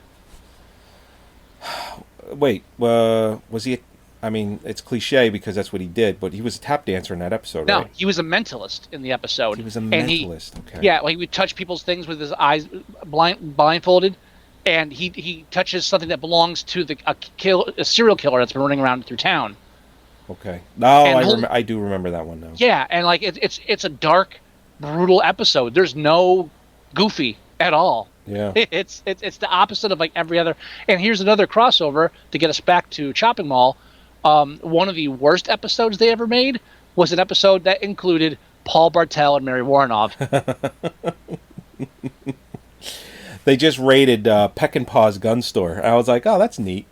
Wait, was he? I mean, it's cliche because that's what he did, but he was a tap dancer in that episode, right? No, he was a mentalist in the episode. He was a mentalist, okay. Yeah, well, he would touch people's things with his eyes blindfolded, and he touches something that belongs to a serial killer that's been running around through town. Okay. No, I do remember that one now. Yeah, and like it's a dark, brutal episode. There's no goofy at all. Yeah. It's the opposite of like every other. And here's another crossover to get us back to Chopping Mall. One of the worst episodes they ever made was an episode that included Paul Bartel and Mary Warrenov. They just raided Peck and Paw's gun store. I was like, oh, that's neat.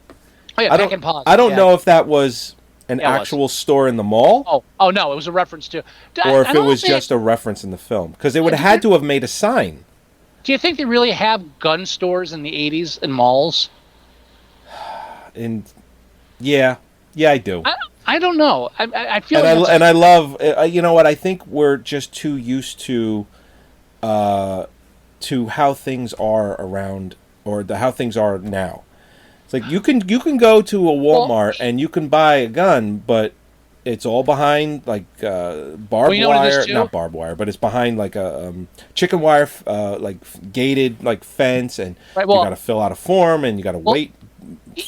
Oh yeah, Peck and Paw's. I don't know if that was an actual store in the mall. Oh no, it was a reference to. Or if it was just a reference in the film. Because they would have had to have made a sign. Do you think they really have gun stores in the 80s in malls? Yeah, I do. I don't know. I feel and I love. You know what? I think we're just too used to how things are around, or how things are now. It's like you can go to a Walmart and you can buy a gun, but it's all behind like barbed wire, not barbed wire, but it's behind like a chicken wire, like gated like fence, and you got to fill out a form and you got to wait.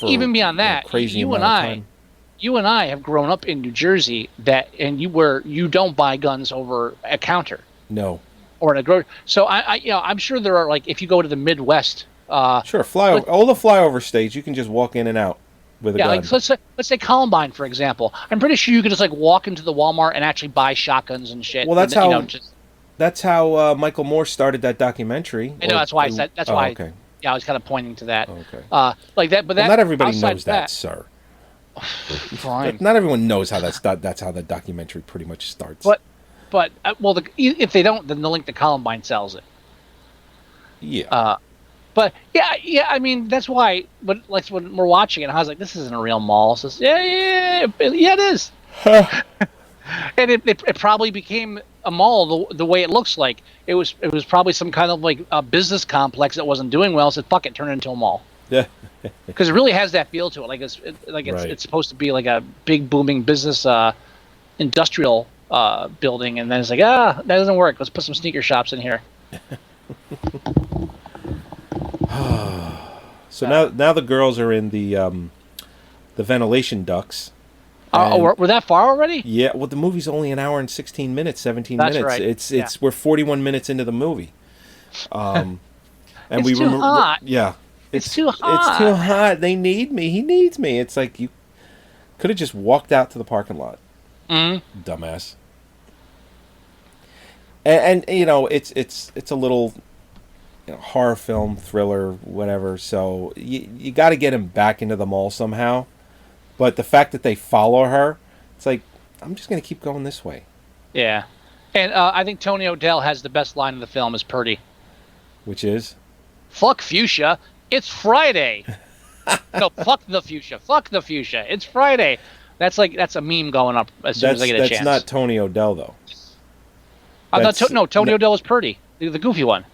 For, even beyond that, crazy you and I have grown up in New Jersey and you don't buy guns over a counter. No. Or in a grocery. So I'm sure there are, like, if you go to the Midwest. Sure, all the flyover states, you can just walk in and out with a gun. Like, so let's say Columbine, for example. I'm pretty sure you could just like walk into the Walmart and actually buy shotguns and shit. Well, that's how Michael Moore started that documentary. I know, that's why I said. That's why. Okay. Yeah, I was kind of pointing to that. Okay. Like that, but not everybody knows that, sir. Fine. Not everyone knows how that's how the documentary pretty much starts. But if they don't, then the link to Columbine sells it. Yeah. But yeah. I mean, that's why. But like when we're watching it, I was like, "This isn't a real mall." So yeah, it is. And it probably became a mall the way it looks like. It was probably some kind of like a business complex that wasn't doing well. So fuck it, turn it into a mall. Yeah. Because it really has that feel to it. Like it's supposed to be like a big booming business, industrial building, and then it's like that doesn't work. Let's put some sneaker shops in here. So now the girls are in the ventilation ducts. We're that far already? Yeah. Well, the movie's only an hour and 16 minutes, 17 That's minutes. Right. We're 41 minutes into the movie. And it's too hot. Yeah. It's too hot. It's too hot. They need me. He needs me. It's like you could have just walked out to the parking lot. Dumbass. And you know, it's a little horror film, thriller, whatever. So you got to get him back into the mall somehow. But the fact that they follow her, it's like, I'm just going to keep going this way. Yeah. And I think Tony O'Dell has the best line of the film as Purdy. Which is? Fuck fuchsia. It's Friday. No, fuck the fuchsia. Fuck the fuchsia. It's Friday. That's a meme going up as soon as I get a chance. That's not Tony O'Dell, though. Tony O'Dell is Purdy, the goofy one.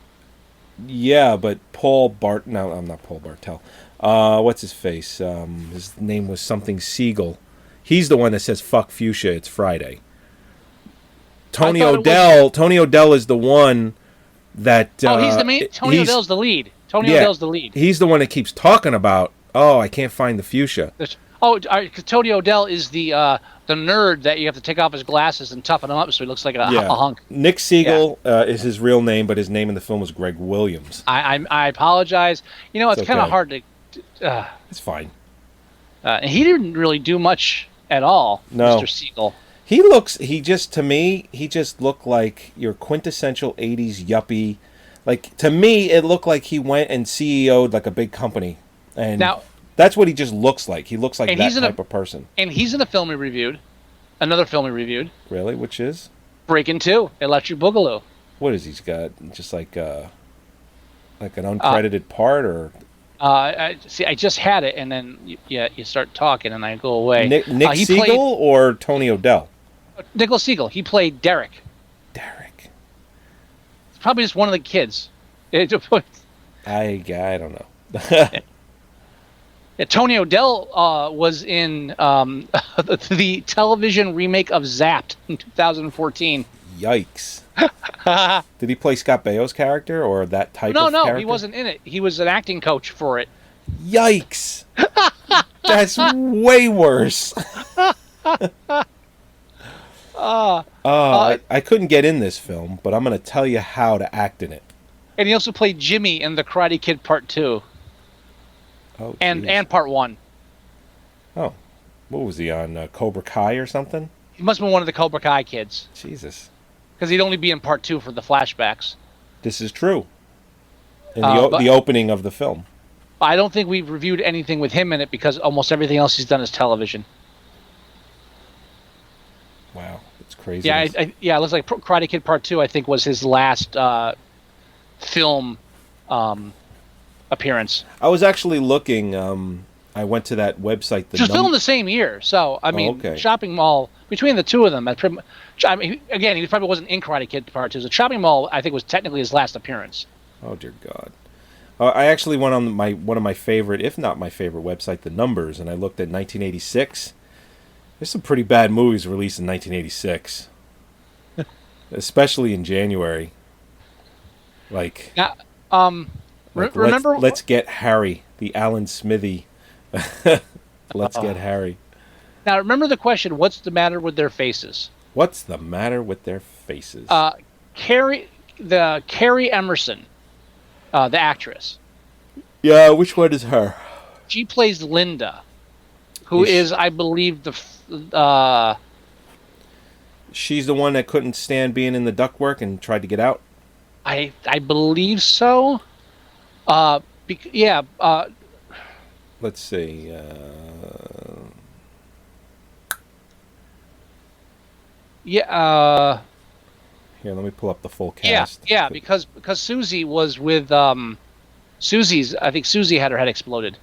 Yeah, but I'm not Paul Bartel. What's his face? His name was something Siegel. He's the one that says "fuck fuchsia." It's Friday. Tony O'Dell is the one that. He's the main. Tony O'Dell's the lead. O'Dell's the lead. He's the one that keeps talking about. Oh, I can't find the fuchsia. Because Tony O'Dell is the nerd that you have to take off his glasses and toughen him up so he looks like a hunk. Nick Siegel is his real name, but his name in the film was Greg Williams. I apologize. It's kind of hard to. It's fine. He didn't really do much at all, no. Mr. Siegel. To me, he just looked like your quintessential 80s yuppie. Like, to me, it looked like he went and CEO'd like a big company. And now, that's what he just looks like. He looks like that type of person. And he's in a film we reviewed. Another film we reviewed. Really? Which is? Breaking 2, Electric Boogaloo. What is he's got? Just like an uncredited part, or? I just had it, and then you start talking, and I go away. Nick Siegel or Tony O'Dell? Nicholas Siegel. He played Derek. It's probably just one of the kids. I don't know. Tony O'Dell was in the television remake of Zapped in 2014. Yikes. Did he play Scott Baio's character or that type of character? No, he wasn't in it. He was an acting coach for it. Yikes. That's way worse. I couldn't get in this film, but I'm going to tell you how to act in it. And he also played Jimmy in The Karate Kid Part 2. Oh, and geez. Part 1. Oh. What was he on? Cobra Kai or something? He must have been one of the Cobra Kai kids. Jesus. Because he'd only be in Part 2 for the flashbacks. This is true. In But the opening of the film. I don't think we've reviewed anything with him in it because almost everything else he's done is television. Wow. That's crazy. Yeah, it looks like Karate Kid Part 2, I think, was his last film appearance. I was actually looking. I went to that website. Which was filmed the same year. So, I mean, okay. Shopping Mall, between the two of them, again, he probably wasn't in Karate Kid Part 2. So Shopping Mall, I think, was technically his last appearance. Oh, dear God. I actually went on one of my favorite, if not my favorite website, The Numbers, and I looked at 1986. There's some pretty bad movies released in 1986. Especially in January. Like... Now, remember... Let's Get Harry. The Alan Smithy. Let's Get Harry. Now, remember the question, what's the matter with their faces? What's the matter with their faces? Carrie Emerson, the actress. Yeah, which one is her? She plays Linda, who is I believe, the... She's the one that couldn't stand being in the ductwork and tried to get out? I believe so. Let's see. Here, let me pull up the full cast. Yeah, because Susie was with Susie's. I think Susie had her head exploded.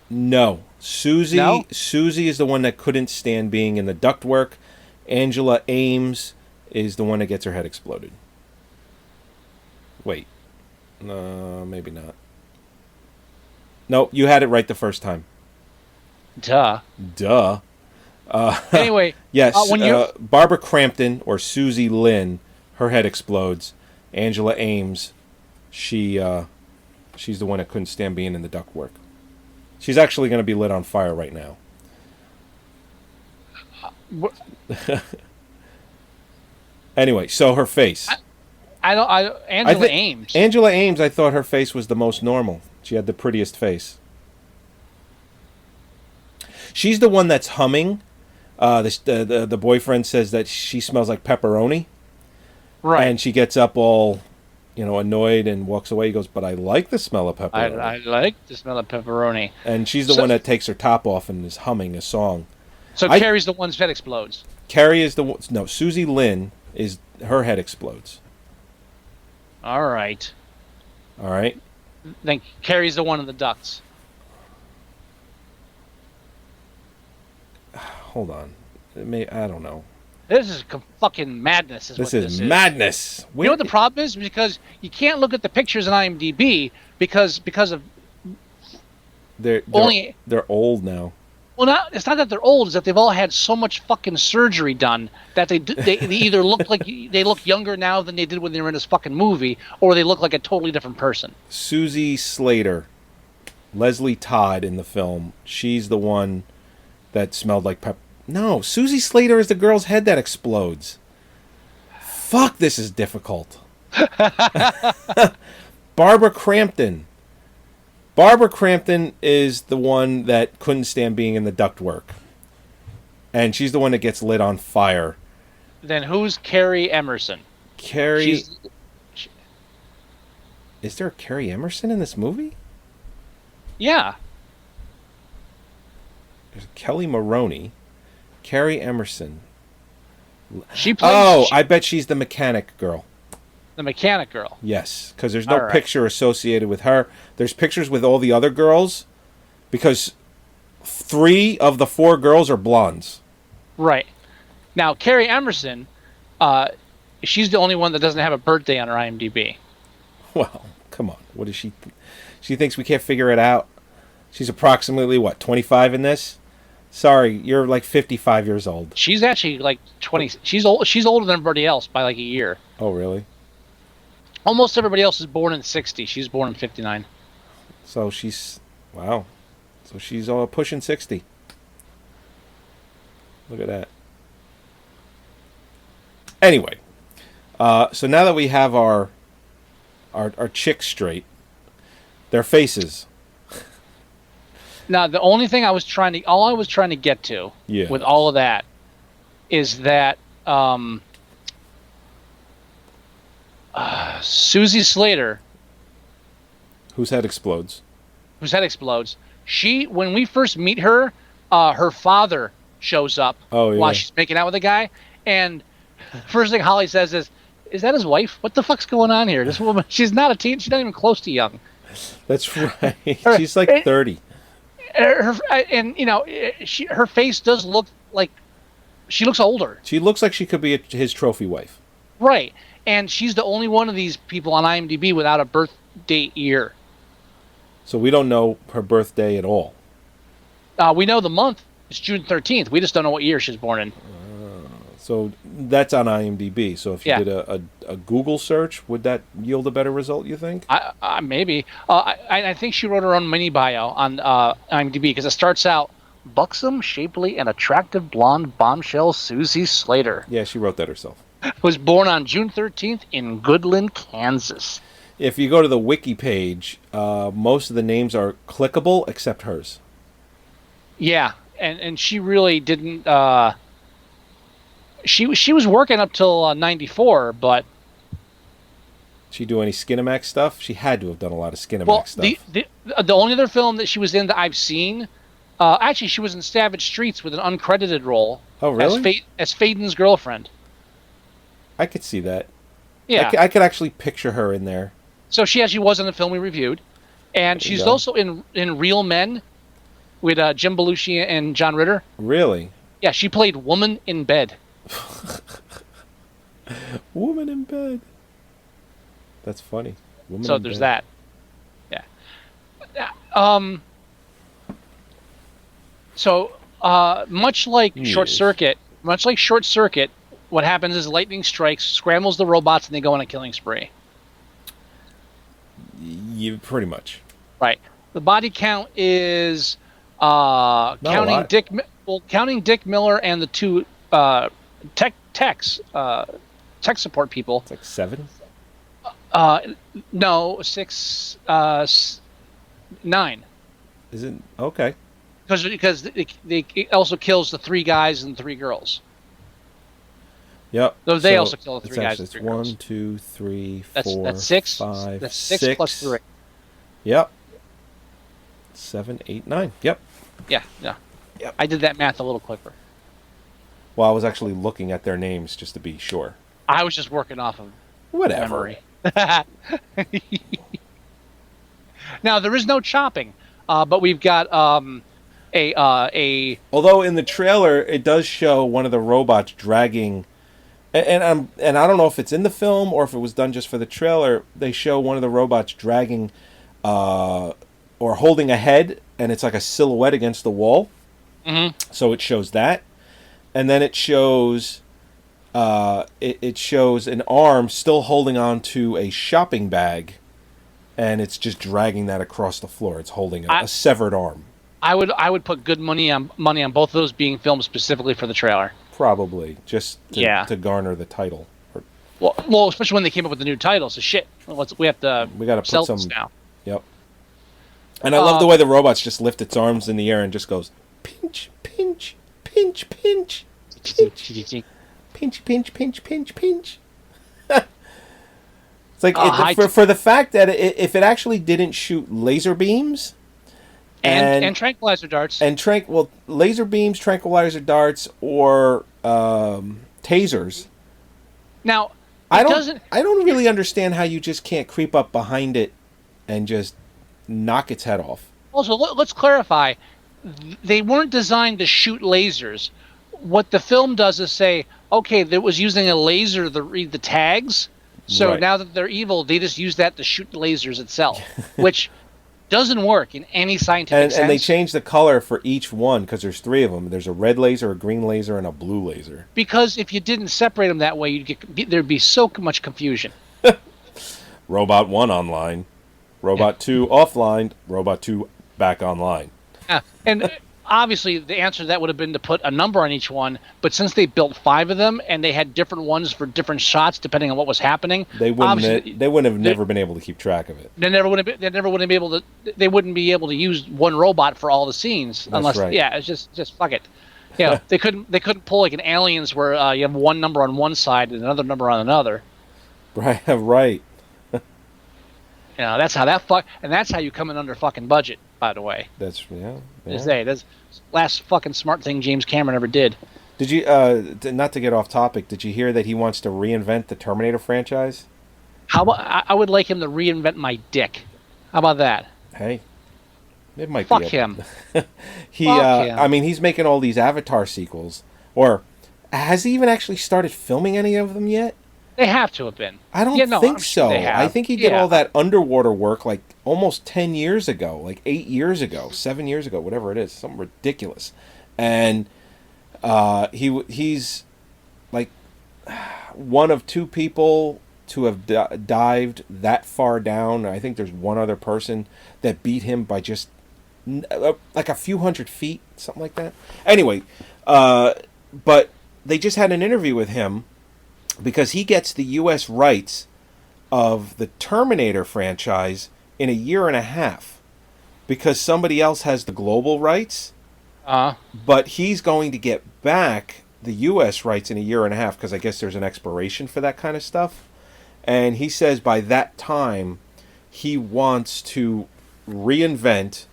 No, Susie. No? Susie is the one that couldn't stand being in the ductwork. Angela Ames is the one that gets her head exploded. Wait, maybe not. Nope, you had it right the first time. Duh. Anyway, yes. when Barbara Crampton or Susie Lynn, her head explodes. Angela Ames, she's the one that couldn't stand being in the ductwork. She's actually going to be lit on fire right now. Anyway, so her face. Angela Ames. Angela Ames, I thought her face was the most normal. She had the prettiest face. She's the one that's humming. The boyfriend says that she smells like pepperoni. Right. And she gets up all, annoyed and walks away. He goes, but I like the smell of pepperoni. I like the smell of pepperoni. And she's the one that takes her top off and is humming a song. So Carrie's the one's head explodes. Carrie is the one. No, Susie Lynn is her head explodes. All right. Then Carrie's the one in the ducts. Hold on. I don't know. This is fucking madness. This is madness. You know what the problem is? Because you can't look at the pictures on IMDb because of they're old now. Well, it's not that they're old; it's that they've all had so much fucking surgery done that they either look like they look younger now than they did when they were in this fucking movie, or they look like a totally different person. Susie Slater, Leslie Todd in the film. She's the one that smelled like pep. No, Susie Slater is the girl's head that explodes. Fuck, this is difficult. Barbara Crampton. Barbara Crampton is the one that couldn't stand being in the ductwork. And she's the one that gets lit on fire. Then who's Carrie Emerson? Is there a Carrie Emerson in this movie? Yeah. There's Kelly Maroney. Carrie Emerson. Plays. I bet she's the mechanic girl. The mechanic girl. Yes, because there's no picture associated with her. There's pictures with all the other girls, because 3 of the 4 girls are blondes. Right. Now, Carrie Emerson, she's the only one that doesn't have a birthday on her IMDb. Well, come on. What is she? She thinks we can't figure it out. She's approximately, 25 in this? Sorry, you're like 55 years old. She's actually like 20. She's old. She's older than everybody else by like a year. Oh, really? Almost everybody else is born in 60. She's born in 59. So she's... Wow. So she's pushing 60. Look at that. Anyway. So now that we have our chicks straight, their faces. Now, the only thing I was trying to get to with all of that is that Susie Slater, Whose head explodes. When we first meet her, her father shows up while she's making out with a guy, and first thing Holly says is that his wife? What the fuck's going on here? This woman, she's not a teen, she's not even close to young. That's right. She's like 30. Her face does look like she looks older. She looks like she could be his trophy wife. Right. And she's the only one of these people on IMDb without a birth date year. So we don't know her birthday at all. We know the month. It's June 13th. We just don't know what year she's born in. So that's on IMDb. So if you did a Google search, would that yield a better result, you think? Maybe. I think she wrote her own mini bio on IMDb because it starts out, buxom, shapely, and attractive blonde bombshell Susie Slater. Yeah, she wrote that herself. Was born on June 13th in Goodland, Kansas. If you go to the wiki page, most of the names are clickable except hers. Yeah, and she really didn't... She was working up till 94, but... She do any Skinamax stuff? She had to have done a lot of Skinamax stuff. The only other film that she was in that I've seen... actually, she was in Savage Streets with an uncredited role. Oh, really? As Faden's girlfriend. I could see that. Yeah. I could actually picture her in there. So she actually was in the film we reviewed. And she's also in Real Men with Jim Belushi and John Ritter. Really? Yeah, she played Woman in Bed. Woman in Bed. That's funny. Woman so in there's bed. that. Yeah. So much like Short Circuit, what happens is lightning strikes, scrambles the robots, and they go on a killing spree. Pretty much. Right. The body count is counting Dick Miller and the two tech support people. It's like 7? No, 6, 9. Is it? Okay. Because it also kills the 3 guys and 3 girls. Yep. So they also kill the 3 guys and 3 1, girls. 2, 3, 4, that's 6. 5, That's 6 plus 3. Yep. 7, 8, 9. Yep. Yeah. Yep. I did that math a little quicker. Well, I was actually looking at their names just to be sure. I was just working off of Whatever. memory. Now there is no chopping, but we've got a. Although in the trailer it does show one of the robots dragging, and I don't know if it's in the film or if it was done just for the trailer. They show one of the robots dragging, or holding a head, and it's like a silhouette against the wall. Mm-hmm. So it shows that, and then it shows. It shows an arm still holding on to a shopping bag, and it's just dragging that across the floor. It's holding a severed arm. I would put good money on both of those being filmed specifically for the trailer. Probably just to garner the title. Well, especially when they came up with the new title. So shit, we got to sell put this some now. Yep. And I love the way the robots just lift its arms in the air and just goes pinch, pinch, pinch, pinch, pinch. Pinch, pinch, pinch, pinch, pinch. It's like for the fact that if it actually didn't shoot laser beams and tranquilizer darts laser beams, tranquilizer darts, or tasers. Now I don't really understand how you just can't creep up behind it and just knock its head off. Also, let's clarify: they weren't designed to shoot lasers. What the film does is say, okay, that was using a laser to read the tags. So now that they're evil, they just use that to shoot the lasers itself, which doesn't work in any scientific sense. And they change the color for each one because there's 3 of them. There's a red laser, a green laser, and a blue laser. Because if you didn't separate them that way, there'd be so much confusion. Robot 1 online, Robot 2 offline, Robot 2 back online. And obviously the answer to that would have been to put a number on each one, but since they built 5 of them and they had different ones for different shots depending on what was happening, They wouldn't have never been able to keep track of it. they never would have been able to. They wouldn't be able to use one robot for all the scenes unless, right. yeah, it's just fuck it. Yeah, they couldn't pull like an Aliens where you have one number on one side and another number on another. Right, right. That's how that's how you come in under fucking budget. By the way, That's that's the last fucking smart thing James Cameron ever did. Did you not to get off topic? Did you hear that he wants to reinvent the Terminator franchise? How about I would like him to reinvent my dick. How about that? Hey, it might Fuck be him. Fuck him. I mean, he's making all these Avatar sequels. Or has he even actually started filming any of them yet? They have to have been. I don't think I'm so. sure they have. I think he did all that underwater work like almost 10 years ago, like 8 years ago, 7 years ago, whatever it is, something ridiculous. And he's like one of 2 people to have dived that far down. I think there's one other person that beat him by just like a few hundred feet, something like that. Anyway, but they just had an interview with him because he gets the U.S. rights of the Terminator franchise in a year and a half because somebody else has the global rights. But he's going to get back the U.S. rights in a year and a half because I guess there's an expiration for that kind of stuff. And he says by that time, he wants to reinvent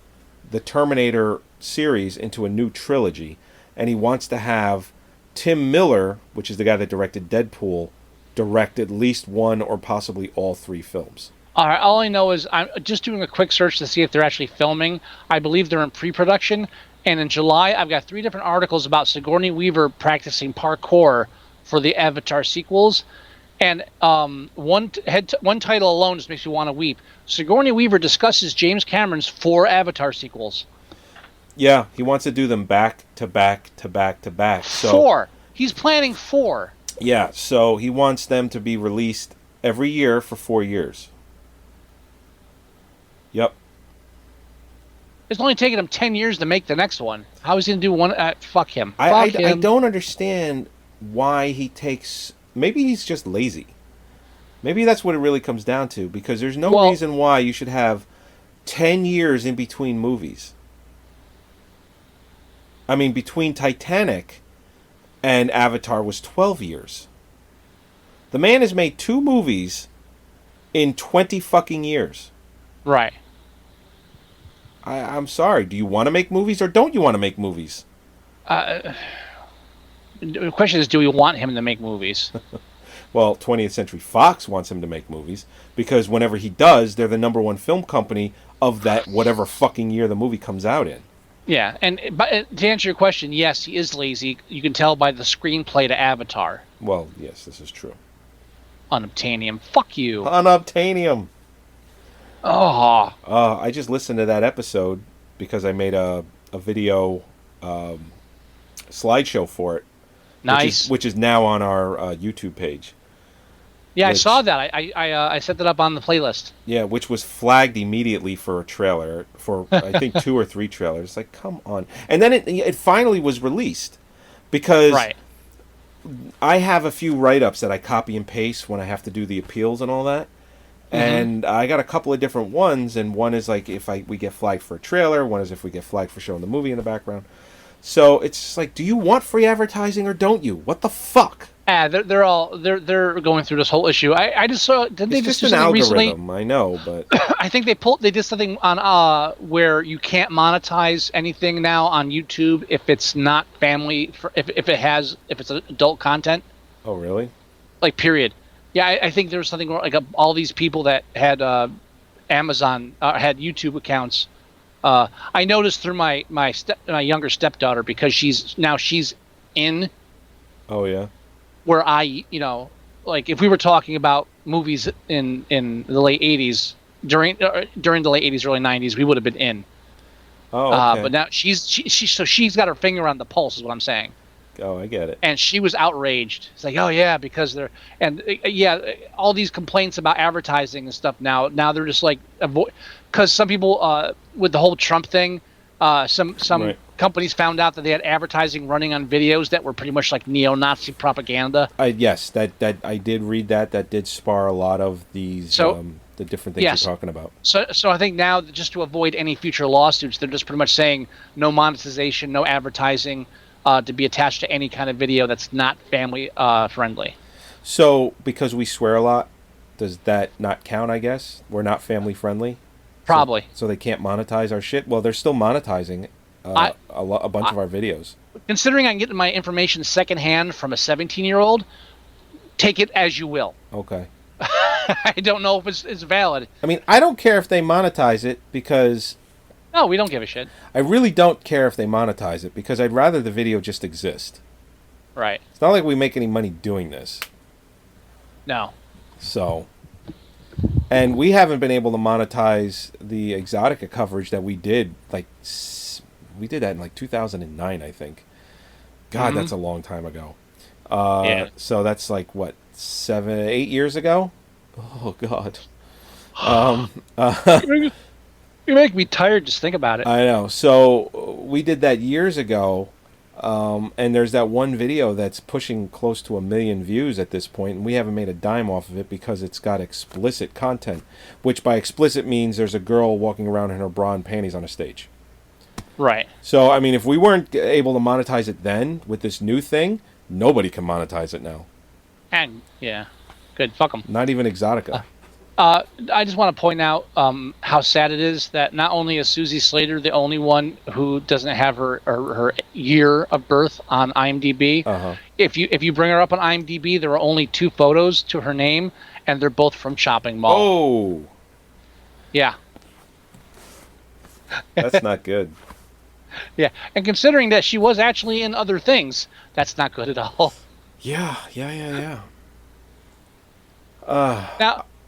the Terminator series into a new trilogy. And he wants to have Tim Miller, which is the guy that directed Deadpool, direct at least one or possibly all 3 films. All right. All I know is I'm just doing a quick search to see if they're actually filming. I believe they're in pre-production. And in July, I've got 3 different articles about Sigourney Weaver practicing parkour for the Avatar sequels. And one title alone just makes me want to weep. Sigourney Weaver discusses James Cameron's 4 Avatar sequels. Yeah, he wants to do them back to back to back to back. So, 4. He's planning 4. Yeah, so he wants them to be released every year for 4 years. Yep. It's only taken him 10 years to make the next one. How is he going to do one? Fuck him. I Fuck him. don't understand why he takes... Maybe he's just lazy. Maybe that's what it really comes down to, because there's no reason why you should have 10 years in between movies. I mean, between Titanic and Avatar was 12 years. The man has made 2 movies in 20 fucking years. Right. I'm sorry. Do you want to make movies or don't you want to make movies? The question is, do we want him to make movies? Well, 20th Century Fox wants him to make movies because whenever he does, they're the #1 film company of that whatever fucking year the movie comes out in. Yeah, but to answer your question, yes, he is lazy. You can tell by the screenplay to Avatar. Well, yes, this is true. Unobtainium. Fuck you. Unobtainium. Oh. I just listened to that episode because I made a video slideshow for it. Nice. Which is now on our YouTube page. Yeah, I saw that. I set that up on the playlist. Yeah, which was flagged immediately for a trailer, for I think 2 or 3 trailers. Like, come on. And then it finally was released because I have a few write-ups that I copy and paste when I have to do the appeals and all that. Mm-hmm. And I got a couple of different ones, and one is like if we get flagged for a trailer, one is if we get flagged for showing the movie in the background. So it's just like, do you want free advertising or don't you? What the fuck? They're going through this whole issue. I just saw. Did they just do an something algorithm? Recently? I know, but I think they did something on where you can't monetize anything now on YouTube if it's not family, if it's adult content. Oh, really? Like, period. Yeah, I think there was something like all these people that had Amazon had YouTube accounts. I noticed through my younger stepdaughter because she's in. Oh yeah. Where I, like if we were talking about movies in the late 80s, during the late 80s, early 90s, we would have been in. Oh, okay. But now she's got her finger on the pulse, is what I'm saying. Oh, I get it. And she was outraged. It's like, oh yeah, because they're all these complaints about advertising and stuff. Now they're just like because some people with the whole Trump thing, Some Right. companies found out that they had advertising running on videos that were pretty much like neo-Nazi propaganda. Yes, that I did read that. That did spar a lot of these So, the different things yes. you're talking about. So I think now, just to avoid any future lawsuits, they're just pretty much saying no monetization, no advertising to be attached to any kind of video that's not family friendly. So, because we swear a lot, does that not count, I guess? We're not family friendly? Probably. So they can't monetize our shit? Well, they're still monetizing a bunch of our videos. Considering I'm getting my information secondhand from a 17-year-old, take it as you will. Okay. I don't know if it's valid. I mean, I don't care if they monetize it because... No, we don't give a shit. I really don't care if they monetize it because I'd rather the video just exist. Right. It's not like we make any money doing this. No. So... And we haven't been able to monetize the Exotica coverage that we did. We did that in 2009, I think. God, that's a long time ago. Yeah. So that's what, 7, 8 years ago? Oh God. You make me tired just think about it. I know. So we did that years ago. And there's that one video that's pushing close to 1 million views at this point, and we haven't made a dime off of it because it's got explicit content, which by explicit means there's a girl walking around in her bra and panties on a stage. Right. So, I mean, if we weren't able to monetize it then with this new thing, nobody can monetize it now. And, yeah. Good. Fuck them. Not even Exotica. I just want to point out how sad it is that not only is Susie Slater the only one who doesn't have her year of birth on IMDb. Uh-huh. If you bring her up on IMDb, there are only 2 photos to her name, and they're both from Shopping Mall. Oh, Yeah. that's not good. Yeah. And considering that she was actually in other things, that's not good at all. Yeah.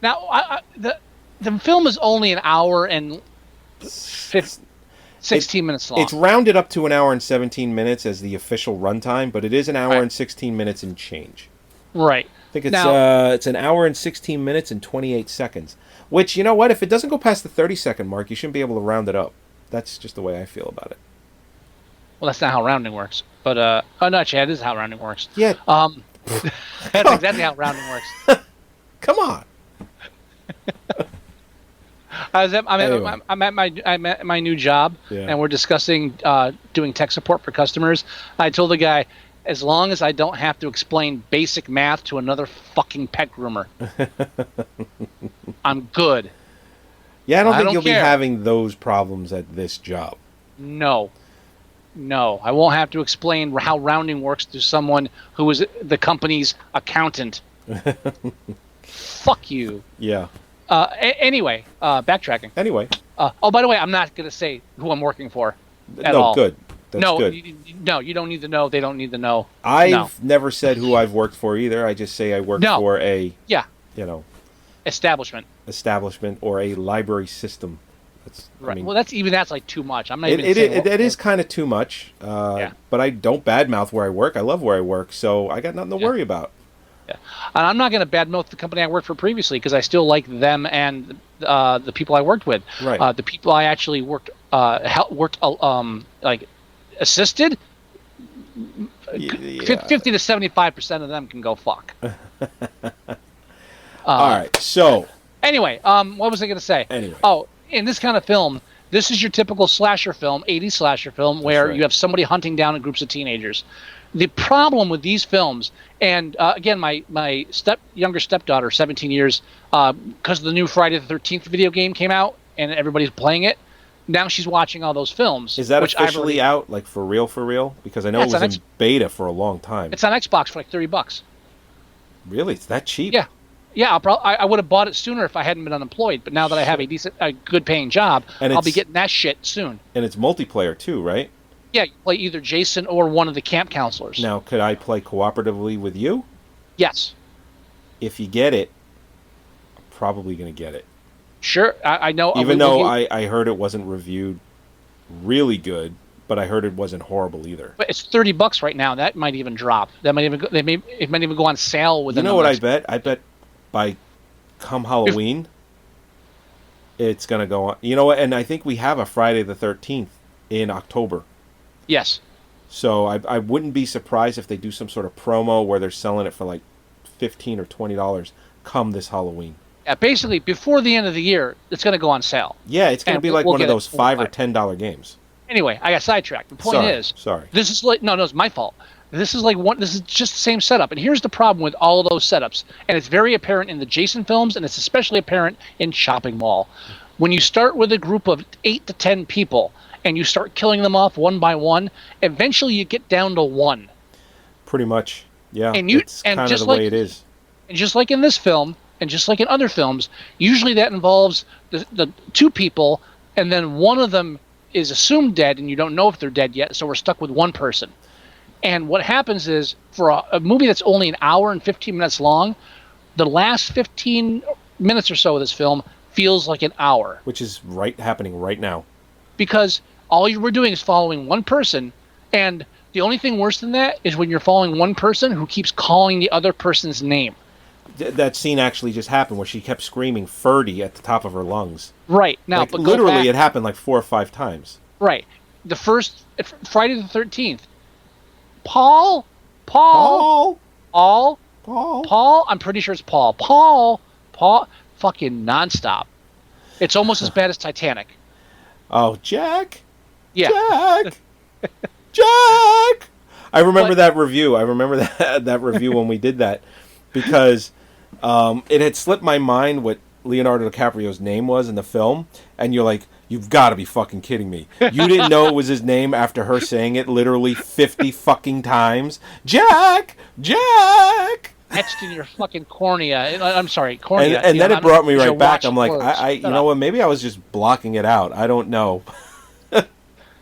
Now, the film is only an hour and 16 minutes long. It's rounded up to an hour and 17 minutes as the official runtime, but it is an hour Right. and 16 minutes and change. Right. I think it's Now- it's an hour and 16 minutes and 28 seconds. Which, you know what? If it doesn't go past the 30-second mark, you shouldn't be able to round it up. That's just the way I feel about it. Well, that's not how rounding works. But, oh, no, Chad, this is how rounding works. Yeah. That's exactly how rounding works. Come on. I'm at my new job, Yeah. and we're discussing doing tech support for customers. I told the guy, as long as I don't have to explain basic math to another fucking pet groomer, I'm good. Yeah, I don't I think don't you'll be care. having those problems at this job. No, I won't have to explain how rounding works to someone who is the company's accountant. Fuck you. Yeah. Anyway, backtracking. Anyway. Oh, by the way, I'm not going to say who I'm working for at No, all. good. That's no, good. You don't need to know. They don't need to know. I've never said who I've worked for either. I just say I work for a, Yeah. Establishment. establishment or a library system. That's Right. I mean, Well, that's like too much. I'm not it, even it, saying it is kind of too much. Yeah. But I don't badmouth where I work. I love where I work, so I got nothing to worry about. Yeah. And I'm not going to badmouth the company I worked for previously because I still like them and the people I worked with. Right. The people I actually assisted. Yeah. 50 to 75% of them can go fuck. All right. So Anyway, what was I going to say? Anyway. Oh, in this kind of film, this is your typical slasher film, 80s slasher film, where right. you have somebody hunting down groups of teenagers. The problem with these films, and again, my younger stepdaughter, 17 years, because the new Friday the 13th video game came out and everybody's playing it, now she's watching all those films. is that which I've officially out, like for real? Because I know Yeah, it it's was on in beta for a long time. It's on Xbox for like $30. Really? It's that cheap? Yeah. Yeah, I would have bought it sooner if I hadn't been unemployed. But now that I have a good paying job, And I'll be it's- getting that shit soon. And it's multiplayer too, right? Yeah, you play either Jason or one of the camp counselors. Now, could I play cooperatively with you? Yes. If you get it, I'm probably going to get it. Sure. I know. Even though I heard it wasn't reviewed really good, but I heard it wasn't horrible either. But it's $30 right now. That might even drop. That might even it might even go on sale within. You know what I bet? I bet by come Halloween, it's going to go on. You know what? And I think we have a Friday the 13th in October. Yes. So I wouldn't be surprised if they do some sort of promo where they're selling it for like $15 or $20 come this Halloween. Yeah, basically, before the end of the year, it's going to go on sale. Yeah, it's going to And be like we'll one of get it those full $5 or price. $10 games. Anyway, I got sidetracked. The point is, Sorry. this is like no, it's my fault. This is just the same setup. And here's the problem with all of those setups, and it's very apparent in the Jason films, and it's especially apparent in Shopping Mall. When you start with a group of 8 to 10 people, and you start killing them off one by one, eventually you get down to one. Pretty much, yeah. And you- it's and kind of just the like- way it is. And just like in this film, and just like in other films, usually that involves the 2 people, and then one of them is assumed dead, and you don't know if they're dead yet, so we're stuck with one person. And what happens is, for a movie that's only an hour and 15 minutes long, the last 15 minutes or so of this film feels like an hour. Which is happening right now. Because all you were doing is following one person, and the only thing worse than that is when you're following one person who keeps calling the other person's name. That scene actually just happened where she kept screaming Ferdy at the top of her lungs. Right. Now, Like, but literally, go it back, happened like 4 or 5 times. right. The first, Friday the 13th, Paul, I'm pretty sure it's Paul, fucking nonstop. It's almost as bad as Titanic. Oh, Jack! Yeah. Jack! Jack! I remember that review. I remember that review when we did that. Because it had slipped my mind what Leonardo DiCaprio's name was in the film. And you're like, you've got to be fucking kidding me. You didn't know it was his name after her saying it literally 50 fucking times. Jack! Jack! Etched in your fucking cornea. I'm sorry, cornea. And then it brought me right back. I'm like, words. you know what? Maybe I was just blocking it out. I don't know.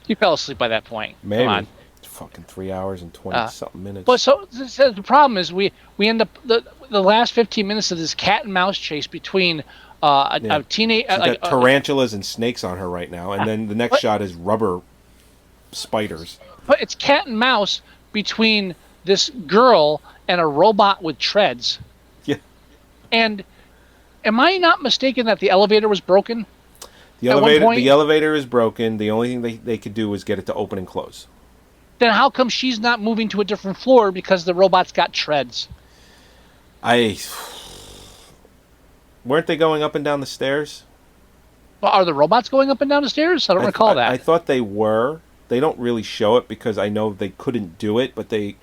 You fell asleep by that point. Maybe. Come on. It's fucking 3 hours and 20 something minutes. But so the problem is we end up the last 15 minutes of this cat and mouse chase between a teenage She's got tarantulas and snakes on her right now, and then the next shot is rubber spiders. but it's cat and mouse between this girl and a robot with treads. Yeah. And am I not mistaken that the elevator was broken? The At one elevator point- the elevator is broken. The only thing they could do was get it to open and close. Then how come she's not moving to a different floor because the robot's got treads? Weren't they going up and down the stairs? Well, are the robots going up and down the stairs? I don't recall that. I thought they were. They don't really show it because I know they couldn't do it, but they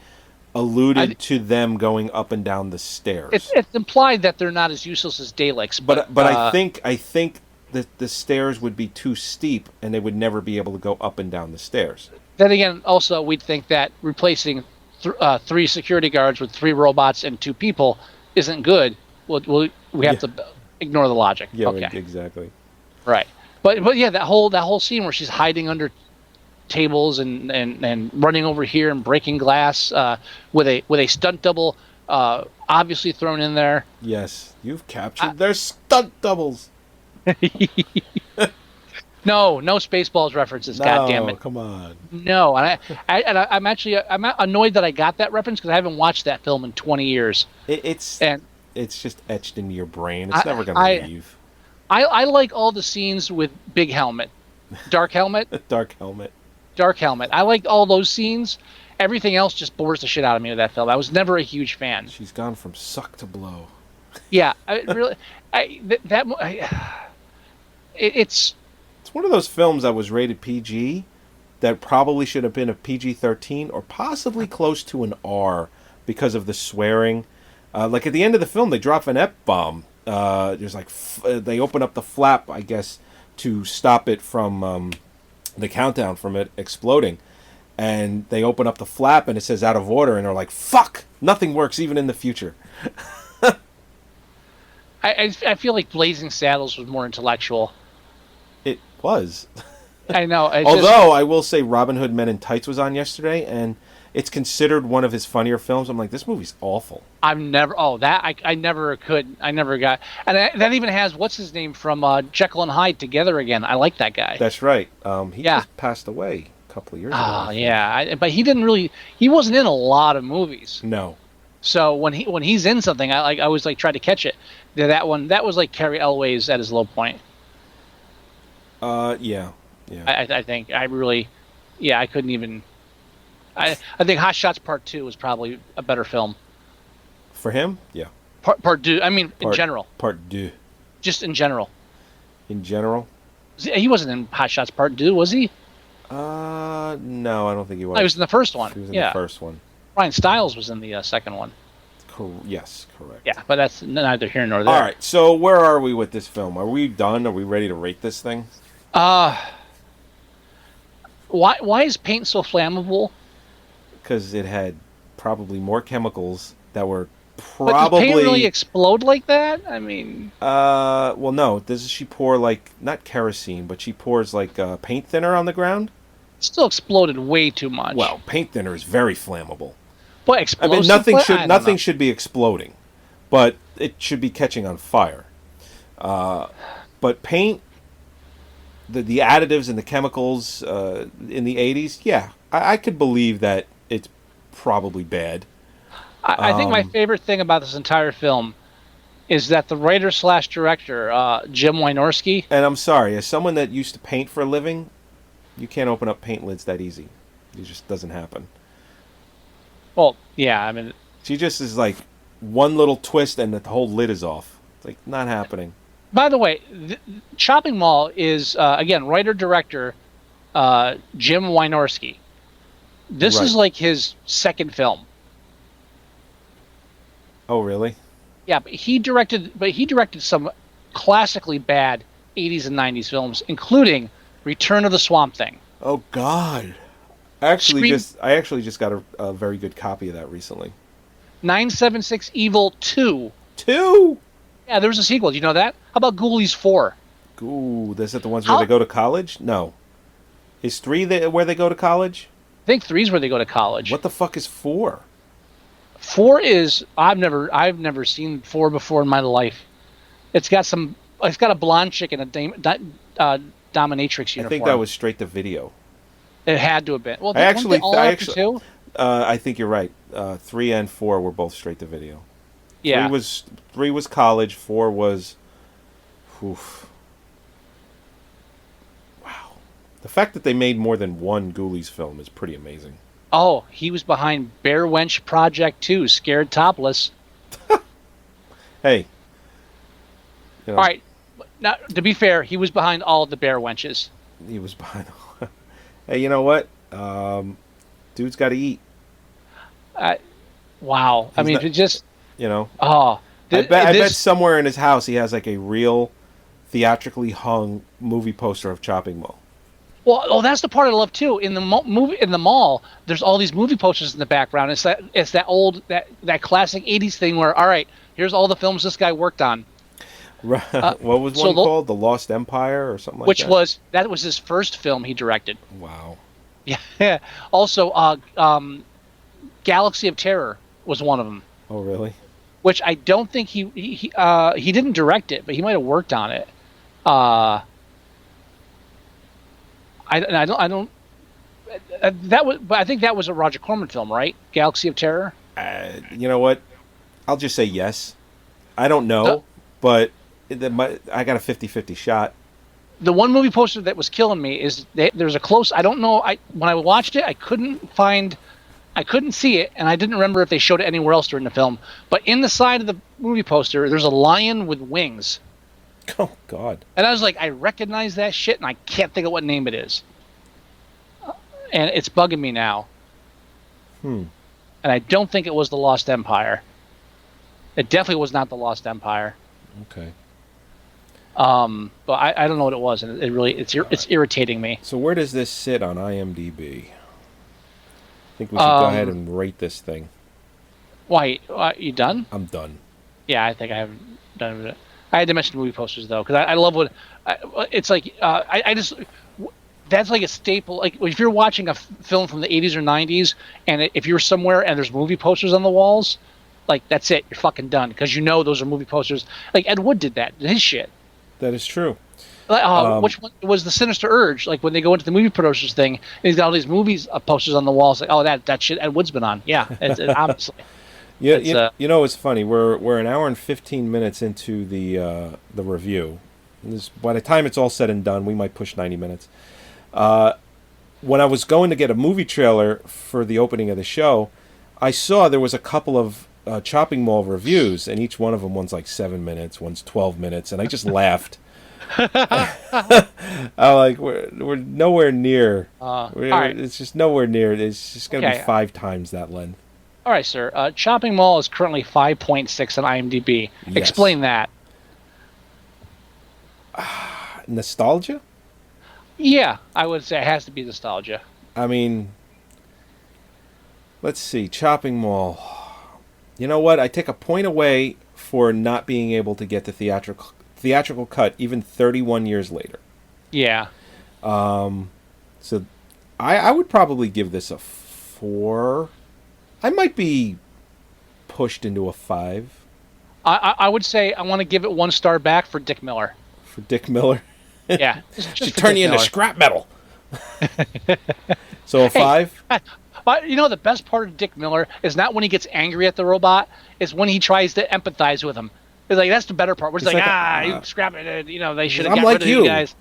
alluded to them going up and down the stairs. It's implied that they're not as useless as Daleks. But I think that the stairs would be too steep and they would never be able to go up and down the stairs. Then again, also we'd think that replacing 3 security guards with 3 robots and 2 people isn't good. We have to ignore the logic. Yeah, okay. exactly. Right. But yeah, that whole scene where she's hiding under tables and running over here and breaking glass with a stunt double obviously thrown in there. Yes, you've captured their stunt doubles. No Spaceballs references. No, God damn it. Come on. No, and I'm annoyed that I got that reference because I haven't watched that film in 20 years. It's just etched into your brain. It's never going to leave. I like all the scenes with Big Helmet, Dark Helmet, Dark Helmet. Dark Helmet. I like all those scenes. Everything else just bores the shit out of me with that film. I was never a huge fan. She's gone from suck to blow. Yeah, it's one of those films that was rated PG that probably should have been a PG-13 or possibly close to an R because of the swearing. Like at the end of the film, they drop an F-bomb. There's like they open up the flap, I guess, to stop it from the countdown from it exploding. And they open up the flap and it says out of order, and they're like, "Fuck! Nothing works even in the future." I feel like Blazing Saddles was more intellectual. It was. I know. Although I will say Robin Hood Men in Tights was on yesterday, and it's considered one of his funnier films. I'm like, this movie's awful. I never could. I never got. And that even has, what's his name from Jekyll and Hyde together again. I like that guy. That's right. He just passed away a couple of years ago. Oh, yeah. But he wasn't in a lot of movies. No. So when he's in something, I always like try to catch it. That was like Cary Elwes at his low point. Yeah. Yeah. I think I really, yeah, I couldn't even. I think Hot Shots Part 2 was probably a better film. For him, yeah. Part 2. I mean, in general, Part deux. just in general. In general, He wasn't in Hot Shots Part 2, was he? no, I don't think he was. No, he was in the first one. He was in Yeah. the first one. Ryan Stiles was in the second one. Yes, correct. Yeah, but that's neither here nor there. All right, so where are we with this film? Are we done? Are we ready to rate this thing? Why is paint so flammable? Because it had probably more chemicals that were But probably. does paint really explode like that? I mean, Well, no. Does she pour like not kerosene, but she pours like paint thinner on the ground? it still exploded way too much. Well, paint thinner is very flammable. but I explosive. mean, nothing I should don't nothing know. should be exploding, but it should be catching on fire. But paint, the additives and the chemicals in the 80s, yeah, I could believe that it's probably bad. I think my favorite thing about this entire film is that the writer / director, Jim Wynorski. And I'm sorry, as someone that used to paint for a living, you can't open up paint lids that easy. It just doesn't happen. Well, yeah, I mean, She just is like one little twist and the whole lid is off. It's like not happening. by the way, Chopping Mall is again writer director Jim Wynorski. This is Right. like his second film. Oh, really? Yeah, but he directed some classically bad 80s and 90s films, including Return of the Swamp Thing. Oh God! I actually just got a very good copy of that recently. 976 Evil 2. 2. Yeah, there was a sequel. Do you know that? How about Ghoulies 4? Ooh, is that the ones where How- they go to college? No. Is 3 where they go to college? I think 3 is where they go to college. What the fuck is 4? 4 is I've never seen 4 before in my life. It's got a blonde chick in a dominatrix uniform. I think that was straight to video. It had to have been. Well, I actually, all I after actually, 2? I think you're right. 3 and 4 were both straight to video. Yeah. 3 was college. 4 was. Oof. Wow. The fact that they made more than one Ghoulies film is pretty amazing. Oh, he was behind Bear Wench Project 2, Scared Topless. Hey. You know, All right. Now, to be fair, he was behind all of the Bear Wenches. He was behind. Hey, you know what? Dude's got to eat. Wow. I He's mean, not- it just You know. oh. I bet this- somewhere in his house he has like a real theatrically hung movie poster of Chopping Mall. Well, oh, that's the part I love too. In the movie, in the mall, there's all these movie posters in the background. It's that old that classic '80s thing where, all right, here's all the films this guy worked on. What was so one the- called? The Lost Empire or something like Which that? that was his first film he directed. Wow. Yeah. Also, Galaxy of Terror was one of them, Oh, really? which I don't think he didn't direct it, but he might have worked on it. I don't. That was, but I think that was a Roger Corman film, right? Galaxy of Terror. You know what? I'll just say yes. I don't know, but I got a 50-50 shot. The one movie poster that was killing me is there's a close. I don't know. When I watched it, I couldn't see it, and I didn't remember if they showed it anywhere else during the film. But in the side of the movie poster, there's a lion with wings, Oh, God. and I was like, I recognize that shit, and I can't think of what name it is, and it's bugging me now. And I don't think it was the Lost Empire. It definitely was not the Lost Empire. Okay. But I don't know what it was, and it's irritating me. So where does this sit on IMDb? I think we should go ahead and rate this thing. Why? You done? I'm done. Yeah, I think I haven't done it. I had to mention movie posters though, because I love it's like. I just that's like a staple. Like if you're watching a film from the 80s or 90s, and if you're somewhere and there's movie posters on the walls, like that's it. You're fucking done because you know those are movie posters. Like Ed Wood did that. His shit. That is true. Which one was the Sinister Urge? Like when they go into the movie producers thing, and he's got all these movies posters on the walls. Like, oh, that shit Ed Wood's been on. Yeah, obviously. Yeah, you know it's funny. We're an hour and 15 minutes into the review. By the time it's all said and done, we might push 90 minutes. When I was going to get a movie trailer for the opening of the show, I saw there was a couple of Chopping Mall reviews, and each one of them, one's like 7 minutes, one's 12 minutes, and I just laughed. I'm like, we're nowhere near. All right. It's just nowhere near. It's just going to be 5 times that length. All right, sir. Chopping Mall is currently 5.6 on IMDb. Yes. Explain that. Nostalgia? Yeah, I would say it has to be nostalgia. I mean, let's see. Chopping Mall. You know what? I take a point away for not being able to get the theatrical cut even 31 years later. Yeah. So I would probably give this a 4. I might be pushed into a 5. I would say I want to give it 1 star back for Dick Miller. For Dick Miller. Yeah. Just Should for turn Dick you into Miller. scrap metal. So a 5? But you know, the best part of Dick Miller is not when he gets angry at the robot, it's when he tries to empathize with him. It's like, that's the better part. Where it's like, you scrap it, they should have I'm got like rid of you. you guys.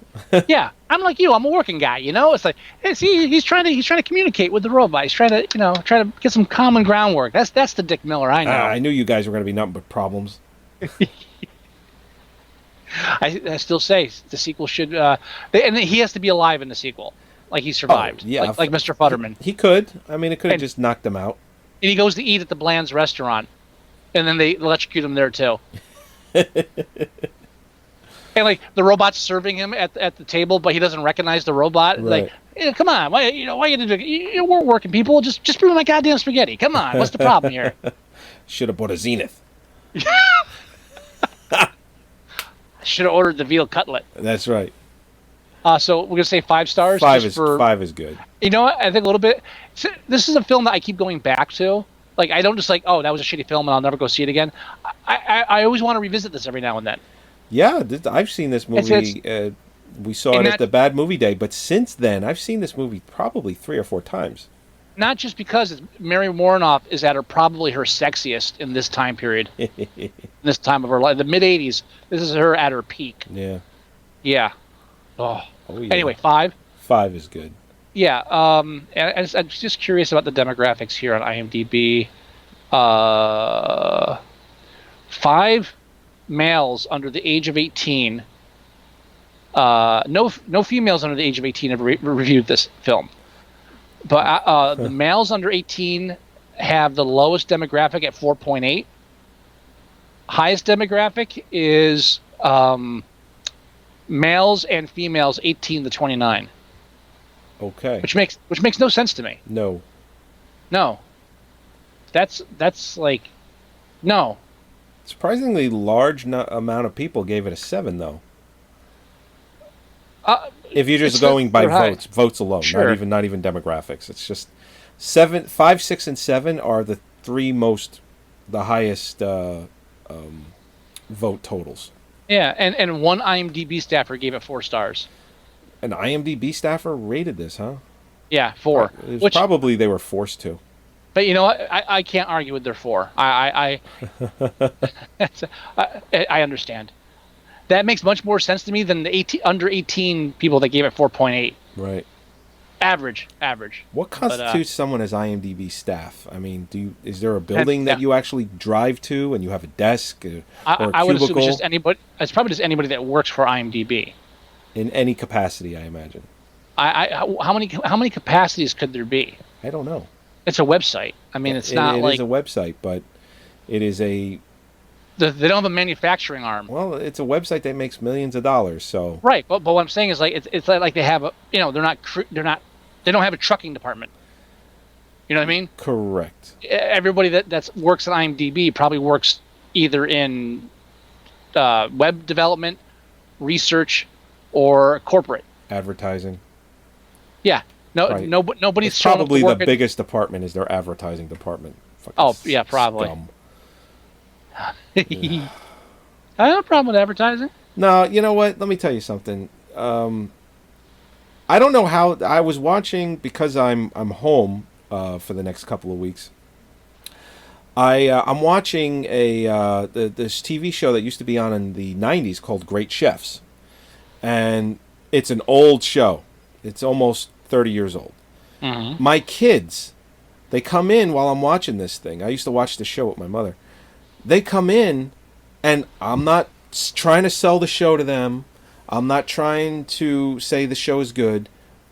Yeah, I'm like you. I'm a working guy, It's like, he's trying to communicate with the robot. He's trying to get some common groundwork. That's the Dick Miller I know. I knew you guys were going to be nothing but problems. I still say the sequel should, and he has to be alive in the sequel, like he survived, like Mr. Futterman. He could. I mean, it could have just knocked him out. And he goes to eat at the Bland's restaurant, and then they electrocute him there too. And like the robot's serving him at the table, but he doesn't recognize the robot. Right. Like, hey, come on, why you do? We're working people. Just bring my goddamn spaghetti. Come on, what's the problem here? Should have bought a Zenith. Should have ordered the veal cutlet. That's right. So we're gonna say 5 stars. 5 is good. You know what? I think a little bit. This is a film that I keep going back to. Like, I don't just like, oh, that was a shitty film and I'll never go see it again. I always want to revisit this every now and then. Yeah, I've seen this movie. We saw it at the Bad Movie Day, but since then, I've seen this movie probably 3 or 4 times. Not just because Mary Warnoff is at probably her sexiest in this time period, in this time of her life, the mid '80s. This is her at her peak. Yeah. Yeah. Oh yeah. Anyway, 5. 5 is good. Yeah. And I'm just curious about the demographics here on IMDb. 5 males under the age of 18. No females under the age of 18 have reviewed this film. But the males under 18 have the lowest demographic at 4.8. Highest demographic is males and females 18 to 29. Okay. Which makes no sense to me. No. That's like, no. Surprisingly large amount of people gave it a 7, though. If you're just going by votes alone, sure. not even demographics. It's just 7, 5, 6, and 7 are the 3 the highest vote totals. Yeah, and one IMDb staffer gave it 4 stars. An IMDb staffer rated this, huh? Yeah, 4. Probably they were forced to. But you know what? I can't argue with their 4. I understand. That makes much more sense to me than the under 18 people that gave it 4.8. Right. Average. What constitutes someone as IMDb staff? I mean, is there a building that you actually drive to and you have a desk or a cubicle? I would assume it's just anybody. It's probably just anybody that works for IMDb. In any capacity, I imagine. How many capacities could there be? I don't know. It's a website. I mean, it is a website, but it is a. They don't have a manufacturing arm. Well, it's a website that makes millions of dollars. So. Right, but what I'm saying is like it's like they have they don't have a trucking department. You know what I mean? Correct. Everybody that works at IMDb probably works either in web development, research, or corporate advertising. Yeah. Right. Nobody's it's probably the biggest department is their advertising department. Yeah, probably. Scum. I have a problem with advertising. No, you know what? Let me tell you something. I don't know how I was watching because I'm home for the next couple of weeks. I'm watching this TV show that used to be on in the 90s called Great Chefs. And it's an old show. It's almost 30 years old. Mm-hmm. My kids, they come in while I'm watching this thing. I used to watch the show with my mother. They come in, and I'm not trying to sell the show to them. I'm not trying to say the show is good,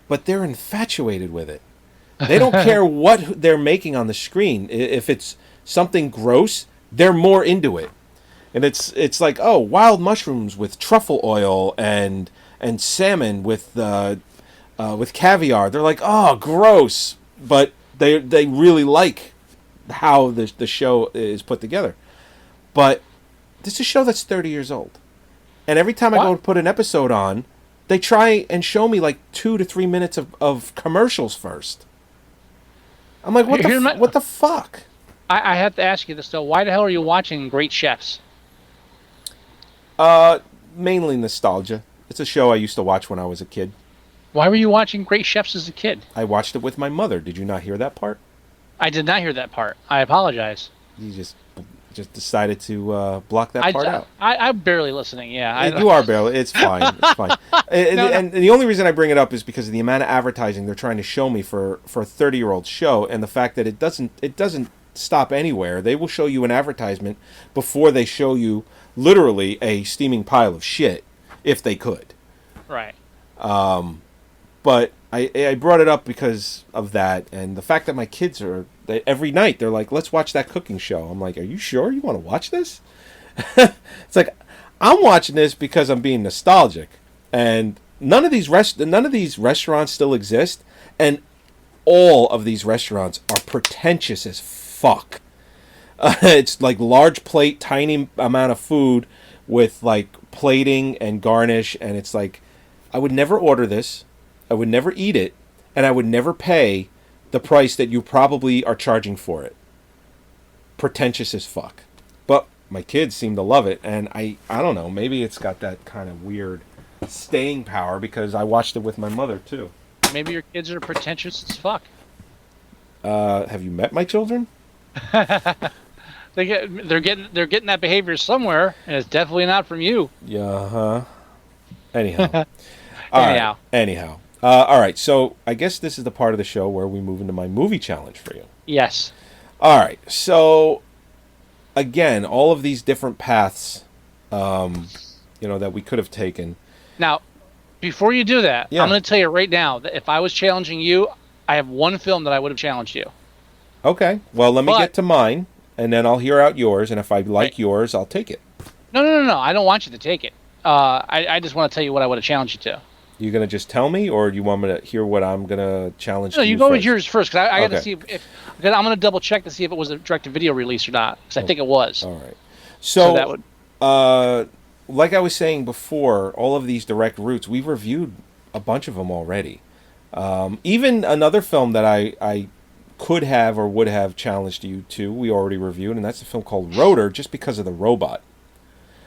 but they're infatuated with it. They don't care what they're making on the screen. If it's something gross, they're more into it. And it's like, oh, wild mushrooms with truffle oil and salmon with caviar. They're like, oh, gross, but they really like how the show is put together. But this is a show that's 30 years old. And every time I go to put an episode on, they try and show me like 2 to 3 minutes of commercials first. I'm like, what the fuck? I have to ask you this, though. Why the hell are you watching Great Chefs? Mainly nostalgia. It's a show I used to watch when I was a kid. Why were you watching Great Chefs as a kid? I watched it with my mother. Did you not hear that part? I did not hear that part. I apologize. You just decided to block that part out. I'm barely listening, yeah. You are barely. It's fine. It's fine. And the only reason I bring it up is because of the amount of advertising they're trying to show me for a 30-year-old show, and the fact that it doesn't stop anywhere. They will show you an advertisement before they show you literally a steaming pile of shit, if they could. Right. But I brought it up because of that, and the fact that my kids every night they're like, let's watch that cooking show. I'm like, are you sure you want to watch this? It's like, I'm watching this because I'm being nostalgic, and none of these restaurants still exist, and all of these restaurants are pretentious as fuck. It's like large plate, tiny amount of food with like plating and garnish, and it's like, I would never order this, I would never eat it, and I would never pay the price that you probably are charging for it. Pretentious as fuck. But my kids seem to love it, and I don't know, maybe it's got that kind of weird staying power because I watched it with my mother too. Maybe your kids are pretentious as fuck. Have you met my children? They're getting that behavior somewhere, and it's definitely not from you. Yeah. Anyhow. Anyhow. All right. So I guess this is the part of the show where we move into my movie challenge for you. Yes. All right. So again, all of these different paths, that we could have taken. Now, before you do that, Yeah. I'm going to tell you right now that if I was challenging you, I have one film that I would have challenged you. Okay. Well, let me get to mine, and then I'll hear out yours. And if I like yours, I'll take it. No. I don't want you to take it. I just want to tell you what I would have challenged you to. You gonna just tell me, or do you want me to hear what I'm gonna challenge? No, you go first? with yours first, because I got to see if I'm going to double check to see if it was a direct-to-video release or not, because I think it was. All right. So that would. Like I was saying before, all of these direct routes, we've reviewed a bunch of them already. Even another film that I could have or would have challenged you to, we already reviewed, and that's a film called Rotor, just because of the robot.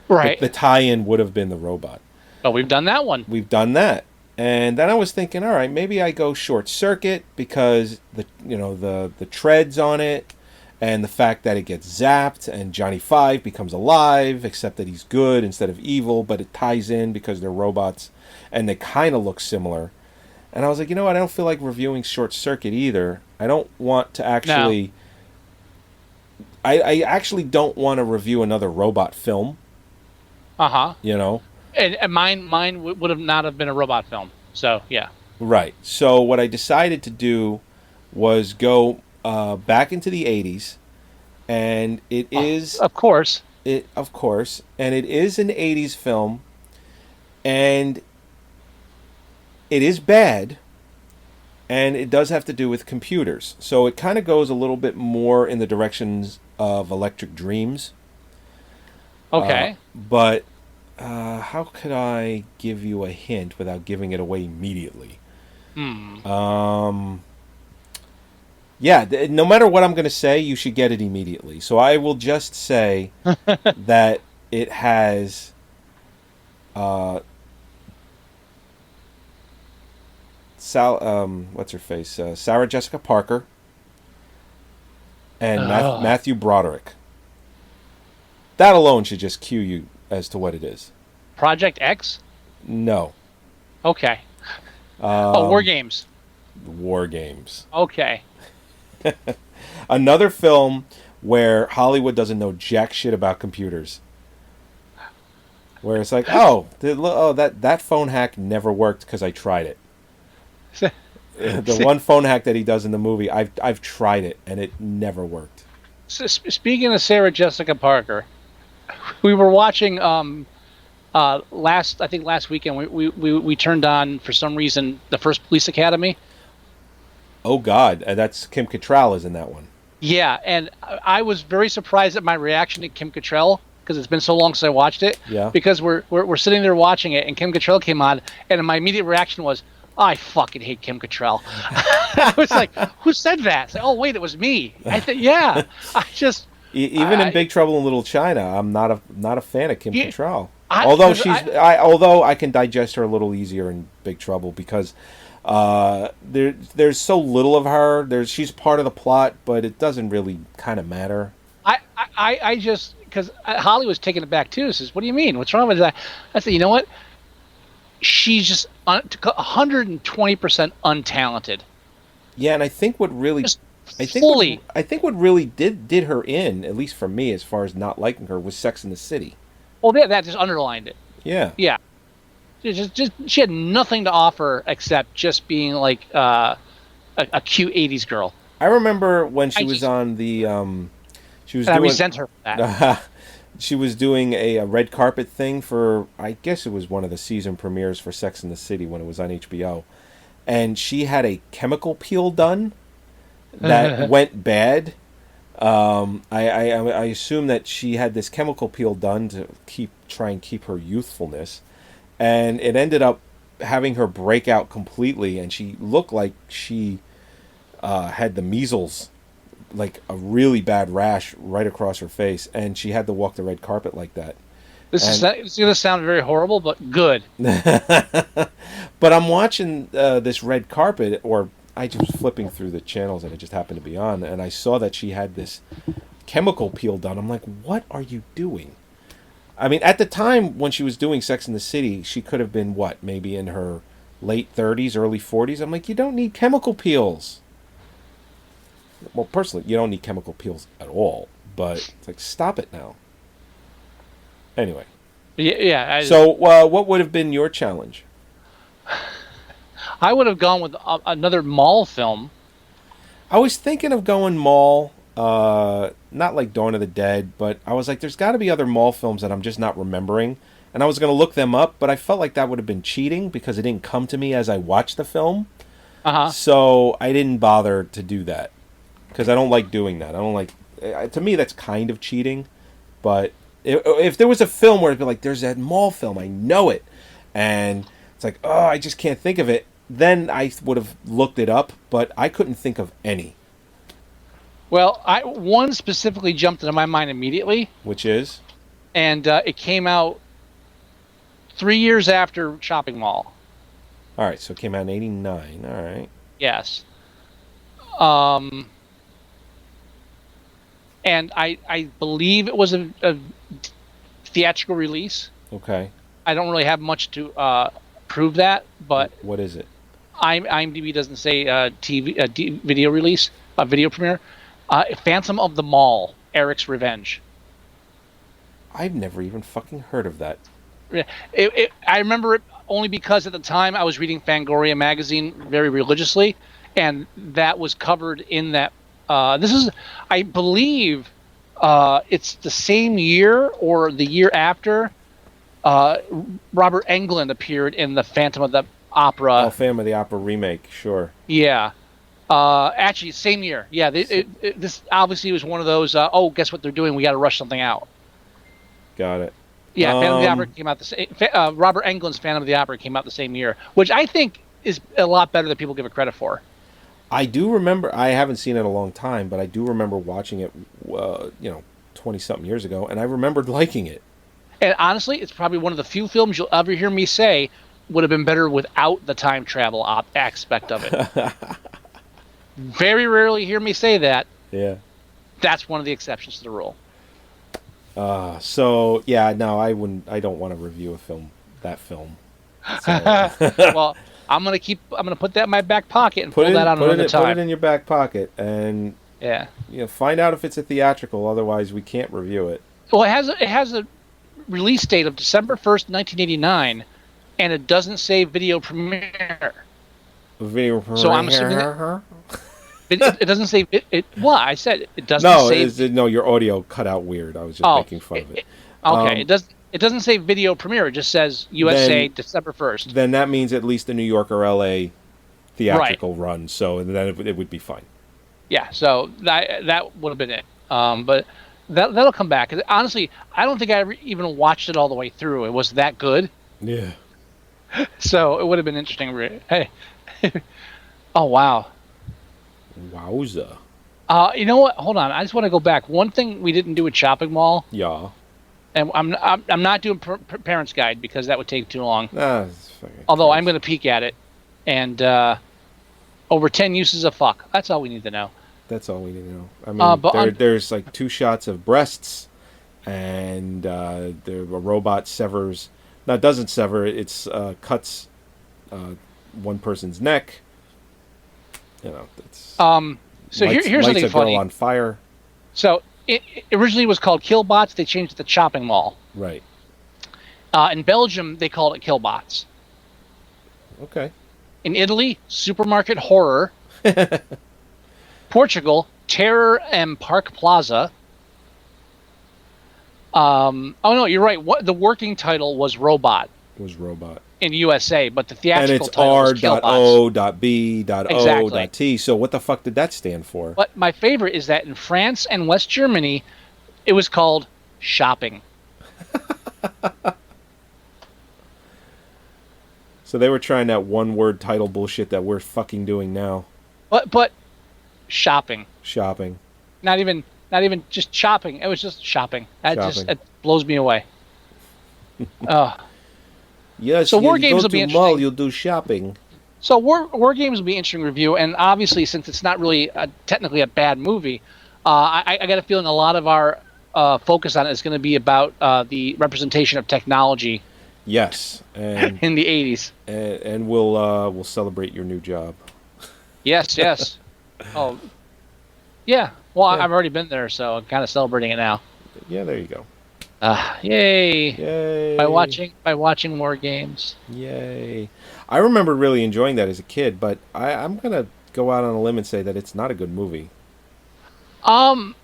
Right. The tie-in would have been the robot. But we've done that one. We've done that. And then I was thinking, all right, maybe I go Short Circuit because the treads on it, and the fact that it gets zapped and Johnny Five becomes alive, except that he's good instead of evil, but it ties in because they're robots and they kind of look similar. And I was like, you know what? I don't feel like reviewing Short Circuit either. I don't want to actually... No. I actually don't want to review another robot film. Uh-huh. And mine would have not have been a robot film. So, yeah. Right. So what I decided to do was go back into the 80s, and it is... Of course. Of course. And it is an 80s film, and it is bad, and it does have to do with computers. So it kind of goes a little bit more in the directions of Electric Dreams. Okay. But how could I give you a hint without giving it away immediately? Yeah, no matter what I'm going to say, you should get it immediately. So I will just say that it has what's her face? Sarah Jessica Parker and Matthew Broderick. That alone should just cue you as to what it is. Project X? No. Okay. War Games. War Games. Okay. Another film where Hollywood doesn't know jack shit about computers. Where it's like, that phone hack never worked because I tried it. The one phone hack that he does in the movie, I've tried it and it never worked. Speaking of Sarah Jessica Parker, we were watching last weekend. We turned on for some reason the first Police Academy. Oh God, that's Kim Cattrall is in that one. Yeah, and I was very surprised at my reaction to Kim Cattrall because it's been so long since I watched it. Yeah. Because we're sitting there watching it, and Kim Cattrall came on, and my immediate reaction was, I fucking hate Kim Cattrall. I was like, who said that? It's like, oh wait, it was me. Yeah. I just even in Big Trouble in Little China, I'm not a fan of Kim Cattrall. Although I can digest her a little easier in Big Trouble because there's so little of her. She's part of the plot, but it doesn't really kind of matter. I just, because Holly was taking it back too. Says, what do you mean? What's wrong with that? I said, you know what? She's just 120% untalented. Yeah, and I think what really, I think what really did her in, at least for me, as far as not liking her, was Sex in the City. Well, that just underlined it. Yeah. Yeah. She had nothing to offer except just being like a cute '80s girl. I remember when she was on the, I resent her for that. She was doing a red carpet thing for, I guess it was one of the season premieres for Sex in the City when it was on HBO. And she had a chemical peel done that went bad. I assume that she had this chemical peel done to try and keep her youthfulness. And it ended up having her break out completely, and she looked like she had the measles, like a really bad rash right across her face, and she had to walk the red carpet like that. It's going to sound very horrible, but good. But I'm watching this red carpet, or I just flipping through the channels that it just happened to be on, and I saw that she had this chemical peel done. I'm like, what are you doing? I mean, at the time when she was doing Sex in the City, she could have been, maybe in her late 30s, early 40s. I'm like, you don't need chemical peels. Well, personally, you don't need chemical peels at all, but it's like, stop it now. Anyway. Yeah. So, what would have been your challenge? I would have gone with another mall film. I was thinking of going mall, not like Dawn of the Dead, but I was like, there's got to be other mall films that I'm just not remembering. And I was going to look them up, but I felt like that would have been cheating because it didn't come to me as I watched the film. Uh-huh. So I didn't bother to do that because I don't like doing that. I don't like, to me, that's kind of cheating. But if there was a film where it'd be like, there's that mall film, I know it, and it's like, oh, I just can't think of it, then I would have looked it up, but I couldn't think of any. Well, one specifically jumped into my mind immediately. Which is? And it came out 3 years after Shopping Mall. All right, so it came out in 89. All right. Yes. And I believe it was a theatrical release. Okay. I don't really have much to prove that, but... What is it? IMDb doesn't say TV video release, video premiere. Phantom of the Mall, Eric's Revenge. I've never even fucking heard of that. I remember it only because at the time I was reading Fangoria magazine very religiously, and that was covered in that. This is, I believe, it's the same year or the year after Robert Englund appeared in the Phantom of the Opera. Oh, Phantom of the Opera remake, sure. Yeah. Actually, same year. Yeah, this obviously was one of those, guess what they're doing? We got to rush something out. Got it. Yeah, Phantom of the Opera came out the same. Robert Englund's Phantom of the Opera came out the same year, which I think is a lot better than people give it credit for. I do remember. I haven't seen it in a long time, but I do remember watching it. 20-something years ago, and I remembered liking it. And honestly, it's probably one of the few films you'll ever hear me say would have been better without the time travel aspect of it. Very rarely hear me say that. Yeah. That's one of the exceptions to the rule. So yeah, no, I wouldn't. I don't want to review that film. So. Well, I'm gonna put that in my back pocket and pull that out another time. Put it in your back pocket, and Yeah. find out if it's a theatrical. Otherwise, we can't review it. Well, it has a release date of December 1st, 1989, and it doesn't say video premiere. So I'm assuming it doesn't say it. What I said it doesn't say. No, your audio cut out weird. I was just making fun of it. Okay, it doesn't say video premiere. It just says USA December 1st. Then that means at least a New York or LA theatrical run. So then it would be fine. Yeah, so that would have been it. But that'll come back. Honestly, I don't think I ever even watched it all the way through. It was that good. Yeah. So it would have been interesting. Hey. Oh, wow. Wowza. You know what? Hold on. I just want to go back. One thing we didn't do at Shopping Mall. Yeah. And I'm not doing Parents Guide because that would take too long. Although I'm going to peek at it. And over 10 uses of fuck. That's all we need to know. That's all we need to know. I mean, there's like 2 shots of breasts, and a robot severs. No, it doesn't sever. It's cuts one person's neck. That's. So here's something a funny. girl on fire. So it originally was called Killbots. They changed it to Chopping Mall. Right. In Belgium, they called it Killbots. Okay. In Italy, Supermarket Horror. Portugal, Terror and Park Plaza. Oh no, you're right. The working title was Robot. In USA, but the theatrical title was Killbots. R.O.B.O.T. So what the fuck did that stand for? But my favorite is that in France and West Germany, it was called Shopping. So they were trying that one-word title bullshit that we're fucking doing now. But shopping. Shopping. Not even just shopping. It was just shopping. It blows me away. Yes. So War Games will be interesting. Mall, you'll do shopping. So War Games will be an interesting review, and obviously since it's not really technically a bad movie, I got a feeling a lot of our focus on it is going to be about the representation of technology. Yes, and in the 80s. And we'll celebrate your new job. Yes. Oh, yeah. Well, yeah. I've already been there, so I'm kind of celebrating it now. Yeah, there you go. Yay! By watching War Games. Yay! I remember really enjoying that as a kid, but I'm gonna go out on a limb and say that it's not a good movie. We'll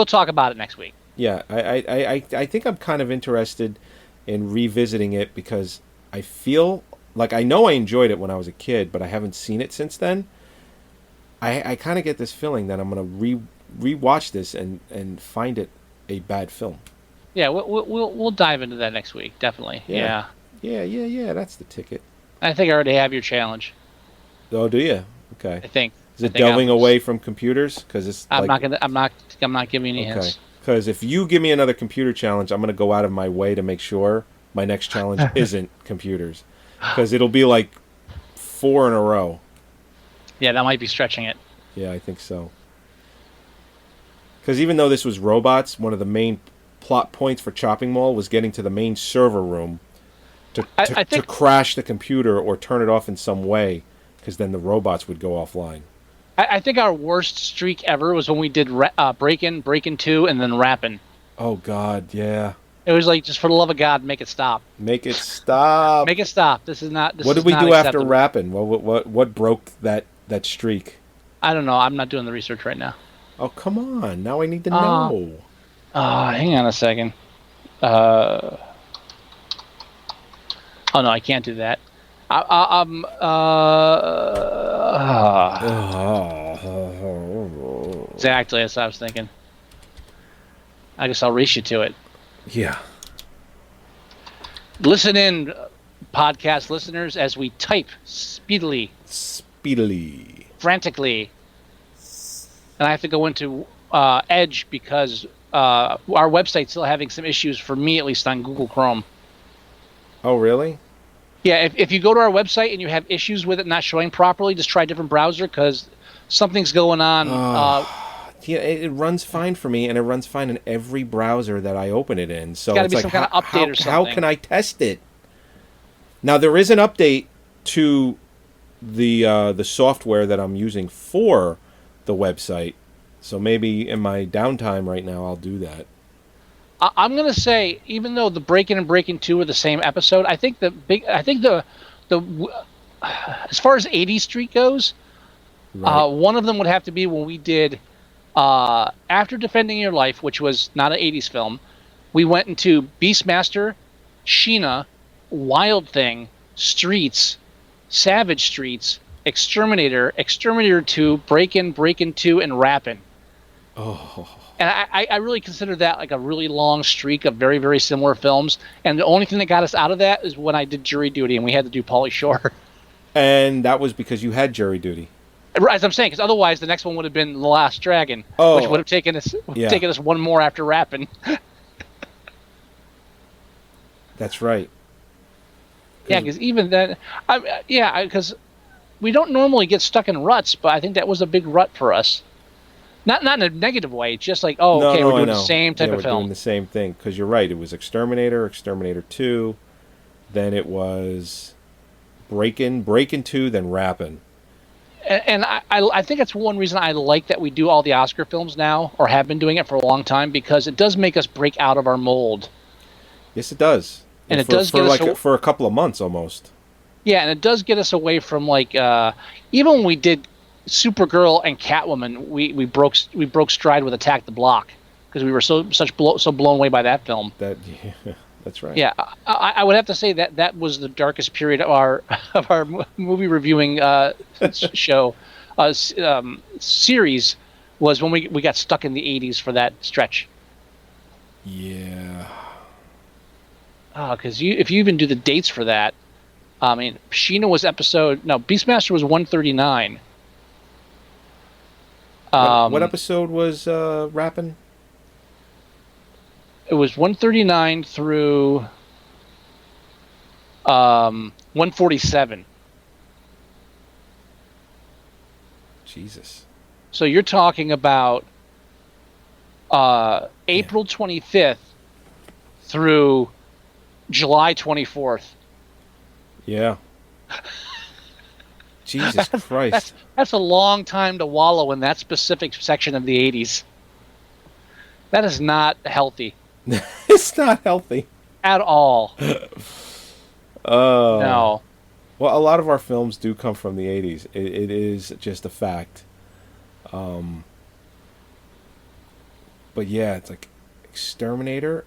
talk about it next week. Yeah, I think I'm kind of interested in revisiting it because I feel like I know I enjoyed it when I was a kid, but I haven't seen it since then. I kind of get this feeling that I'm gonna rewatch this and find it a bad film. Yeah, we'll dive into that next week, definitely. Yeah. That's the ticket. I think I already have your challenge. Oh, do you? Okay. I think. Is it delving away from computers? Because it's. I'm not giving any hints. Because if you give me another computer challenge, I'm gonna go out of my way to make sure my next challenge isn't computers, because it'll be like 4 in a row. Yeah, that might be stretching it. Yeah, I think so. Because even though this was robots, one of the main plot points for Chopping Mall was getting to the main server room to crash the computer or turn it off in some way, because then the robots would go offline. I think our worst streak ever was when we did Break-In 2, and then Rappin'. Oh, God, yeah. It was like, just for the love of God, make it stop. Make it stop. Make it stop. This is not. What did we do after Rappin'? What broke that streak? I don't know. I'm not doing the research right now. Oh, come on. Now I need to know. Hang on a second. Oh, no, I can't do that. Exactly, that's what I was thinking. I guess I'll race you to it. Yeah. Listen in, podcast listeners, as we type speedily. Frantically. And I have to go into Edge because our website's still having some issues, for me at least, on Google Chrome. Oh, really? Yeah, if you go to our website and you have issues with it not showing properly, just try a different browser, because something's going on. Yeah, it runs fine for me, and it runs fine in every browser that I open it in. So it's got to be some kind of update or something. How can I test it? Now there is an update to the software that I'm using for the website, so maybe in my downtime right now I'll do that. I'm gonna say, even though the Break-In and Break-In 2 are the same episode, I think the as far as 80 Street goes, Right. one of them would have to be when we did After Defending Your Life, which was not an 80s film. We went into Beastmaster, Sheena, Wild Thing, Streets, Savage Streets, Exterminator, Exterminator 2, Break-In, Break-In 2, and Rappin'. Oh, And I really consider that like a really long streak of very, very similar films. And the only thing that got us out of that is when I did Jury Duty and we had to do Pauly Shore. and that was because you had jury duty. As I'm saying, because otherwise the next one would have been The Last Dragon, Oh, which would have taken us yeah. taken us one more after Rappin'. That's right. Yeah, because even then, because we don't normally get stuck in ruts, but I think that was a big rut for us. Not in a negative way, just like, No, we're I doing know. the same type Yeah, of we're film. doing the same thing, because you're right. It was Exterminator, Exterminator 2, then it was Break-In 2, then Rappin'. And I think that's one reason I like that we do all the Oscar films now, or have been doing it for a long time, because it does make us break out of our mold. Yes, it does. And it for, does for get us like a- for a couple of months almost. Yeah, and it does get us away from like even when we did Supergirl and Catwoman, we broke stride with Attack the Block because we were so blown away by that film. Yeah, that's right. Yeah, I would have to say that was the darkest period of our movie reviewing show series, was when we got stuck in the 80s for that stretch. Yeah. Because if you even do the dates for that, I mean, Sheena was Beastmaster was 139. What episode was Rappin'? It was 139 through 147. Jesus. So you're talking about April 25th through July 24th. Yeah. Jesus Christ. That's a long time to wallow in that specific section of the 80s. That is not healthy It's not healthy. at all. No. Well, a lot of our films do come from the 80s. It is just a fact. But yeah, it's like Exterminator.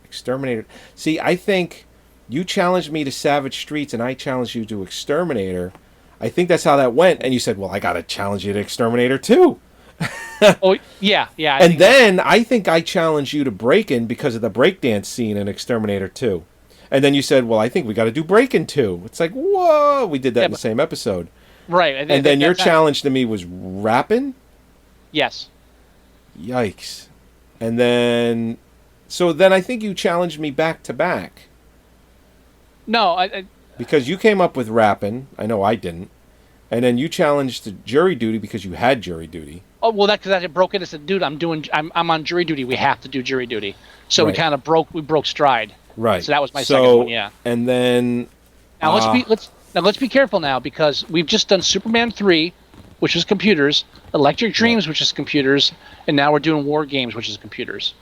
See, I think you challenged me to Savage Streets and I challenged you to Exterminator. I think that's how that went. And you said, well, I got to challenge you to Exterminator too. Oh, yeah. And then I think I challenged you to Break-In because of the breakdance scene in Exterminator 2. And then you said, well, I think we got to do Break-In 2. It's like, whoa, we did that in the same episode. Right. And then your challenge to me was Rappin'? Yes. Yikes. And then... So then I think you challenged me back to back. No, Because you came up with Rappin'. I know I didn't. And then you challenged Jury Duty because you had Jury Duty. oh well, because I broke it. I said, dude, I'm on jury duty. We have to do jury duty. So Right. we kind of broke stride. Right. So that was my second one. Yeah. And then... Now let's be careful now, because we've just done Superman 3, which was computers, Electric Dreams, which is computers, and now we're doing War Games, which is computers.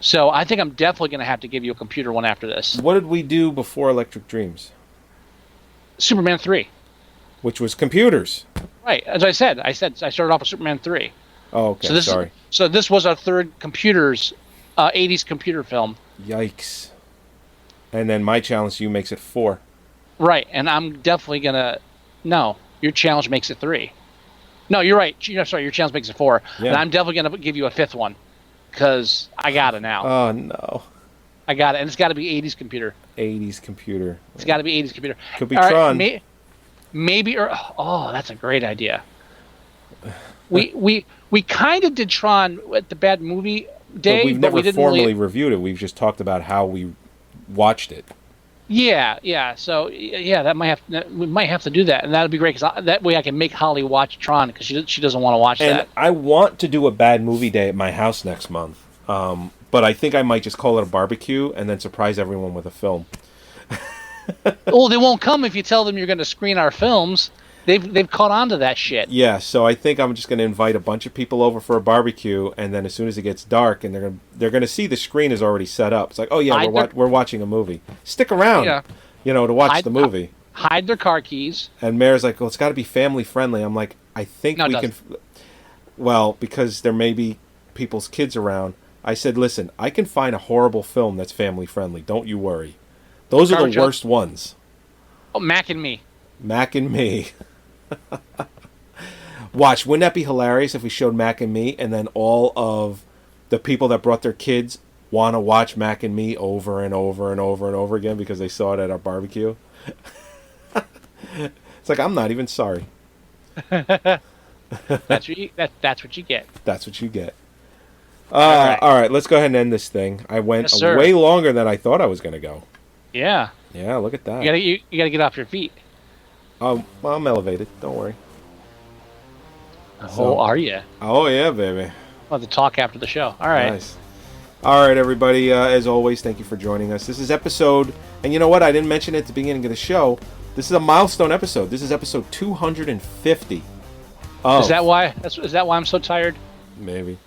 So I think I'm definitely going to have to give you a computer one after this. What did we do before Electric Dreams? Superman 3. Which was computers. Right. As I said I started off with Superman 3. Oh, okay. So this was our third 80s computer film. Yikes. And then my challenge to you makes it 4. Right, and I'm definitely gonna. No, your challenge makes it 3. No, you're right. Sorry, your challenge makes it 4. Yeah. And I'm definitely gonna give you a 5th one, because I got it now. Oh, no. I got it, and it's got to be 80s computer. 80s computer. It's got to be 80s computer. Could be All right, Tron. maybe, or that's a great idea. We kind of did Tron at the Bad Movie Day, But we've never we didn't formally really. reviewed it. We've just talked about how we watched it. Yeah. So yeah, we might have to do that, and that'd be great, because that way I can make Holly watch Tron, because she doesn't want to watch And that. I want to do a Bad Movie Day at my house next month. But I think I might just call it a barbecue and then surprise everyone with a film. Oh, they won't come if you tell them you're going to screen our films. They've caught on to that shit. Yeah, so I think I'm just going to invite a bunch of people over for a barbecue, and then as soon as it gets dark, and they're going to see the screen is already set up. It's like, oh yeah, we're watching a movie. Stick around, to watch the movie. Hide their car keys. And Mayor's like, well, it's got to be family friendly. I'm like, I think we can. Well, because there may be people's kids around. I said, listen, I can find a horrible film that's family friendly. Don't you worry. Those are the worst ones. Oh, Mac and Me. Mac and Me. Watch, wouldn't that be hilarious if we showed Mac and Me and then all of the people that brought their kids want to watch Mac and Me over and over and over and over again because they saw it at our barbecue? It's like, I'm not even sorry. That's what you get. That's what you get. All right, let's go ahead and end this thing. I went way longer than I thought I was going to go. Yeah. Yeah, look at that. You gotta get off your feet. Well, I'm elevated. Don't worry. Are you? Oh, yeah, baby. We'll have to talk after the show. All right. Nice. All right, everybody. As always, thank you for joining us. This is episode... And you know what? I didn't mention it at the beginning of the show. This is a milestone episode. This is episode 250. Oh. Is that why I'm so tired? Maybe.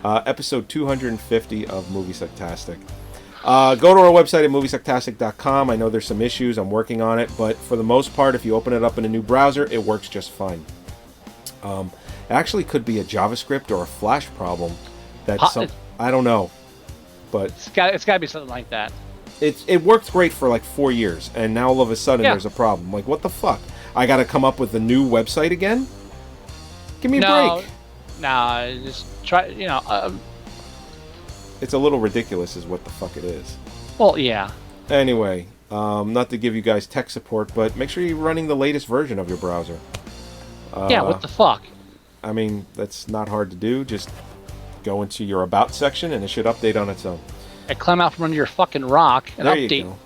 Episode 250 of Moviesucktastic. Go to our website at Moviesucktastic.com. I know there's some issues. I'm working on it. But for the most part, if you open it up in a new browser, it works just fine. It actually could be a JavaScript or a Flash problem. I don't know. But it's got to be something like that. It worked great for like 4 years. And now all of a sudden there's a problem. Like, what the fuck? I got to come up with a new website again? Give me a break. No, just try, It's a little ridiculous is what the fuck it is. Well, yeah. Anyway, not to give you guys tech support, but make sure you're running the latest version of your browser. Yeah, what the fuck? I mean, that's not hard to do. Just go into your About section and it should update on its own. And climb out from under your fucking rock and there update. You go.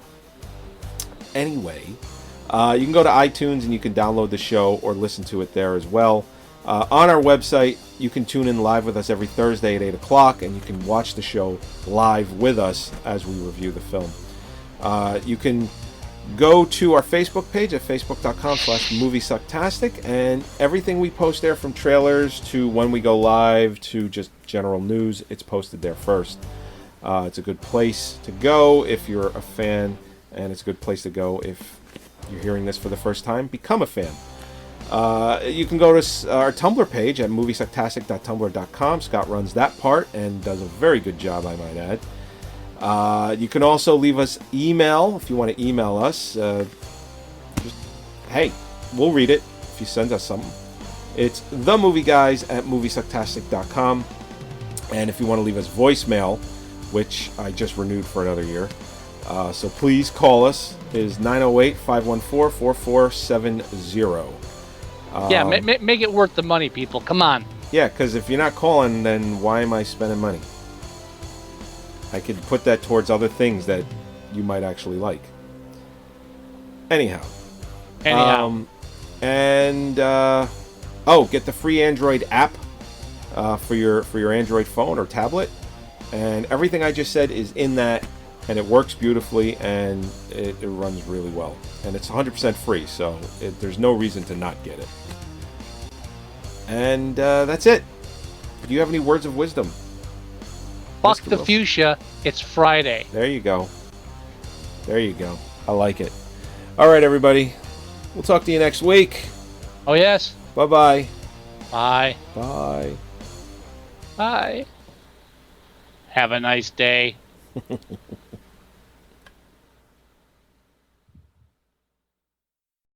Anyway, you can go to iTunes and you can download the show or listen to it there as well. On our website, you can tune in live with us every Thursday at 8 o'clock, and you can watch the show live with us as we review the film. You can go to our Facebook page at facebook.com/Moviesucktastic, and everything we post there, from trailers to when we go live to just general news, it's posted there first. It's a good place to go if you're a fan, and it's a good place to go if you're hearing this for the first time. Become a fan. You can go to our Tumblr page at moviesucktastic.tumblr.com. Scott runs that part and does a very good job, I might add. You can also leave us email if you want to email us. Hey, we'll read it if you send us something. It's themovieguys@moviesucktastic.com. And if you want to leave us voicemail, which I just renewed for another year, so please call us, is 908-514-4470. Yeah, make it worth the money, people. Come on. Yeah, because if you're not calling, then why am I spending money? I could put that towards other things that you might actually like. Anyhow. Get the free Android app for your Android phone or tablet. And everything I just said is in that, and it works beautifully, and it runs really well. And it's 100% free, so there's no reason to not get it. And that's it. Do you have any words of wisdom? Fuck the fuchsia. It's Friday. There you go. I like it. All right, everybody. We'll talk to you next week. Oh, yes. Bye-bye. Bye. Bye. Bye. Have a nice day.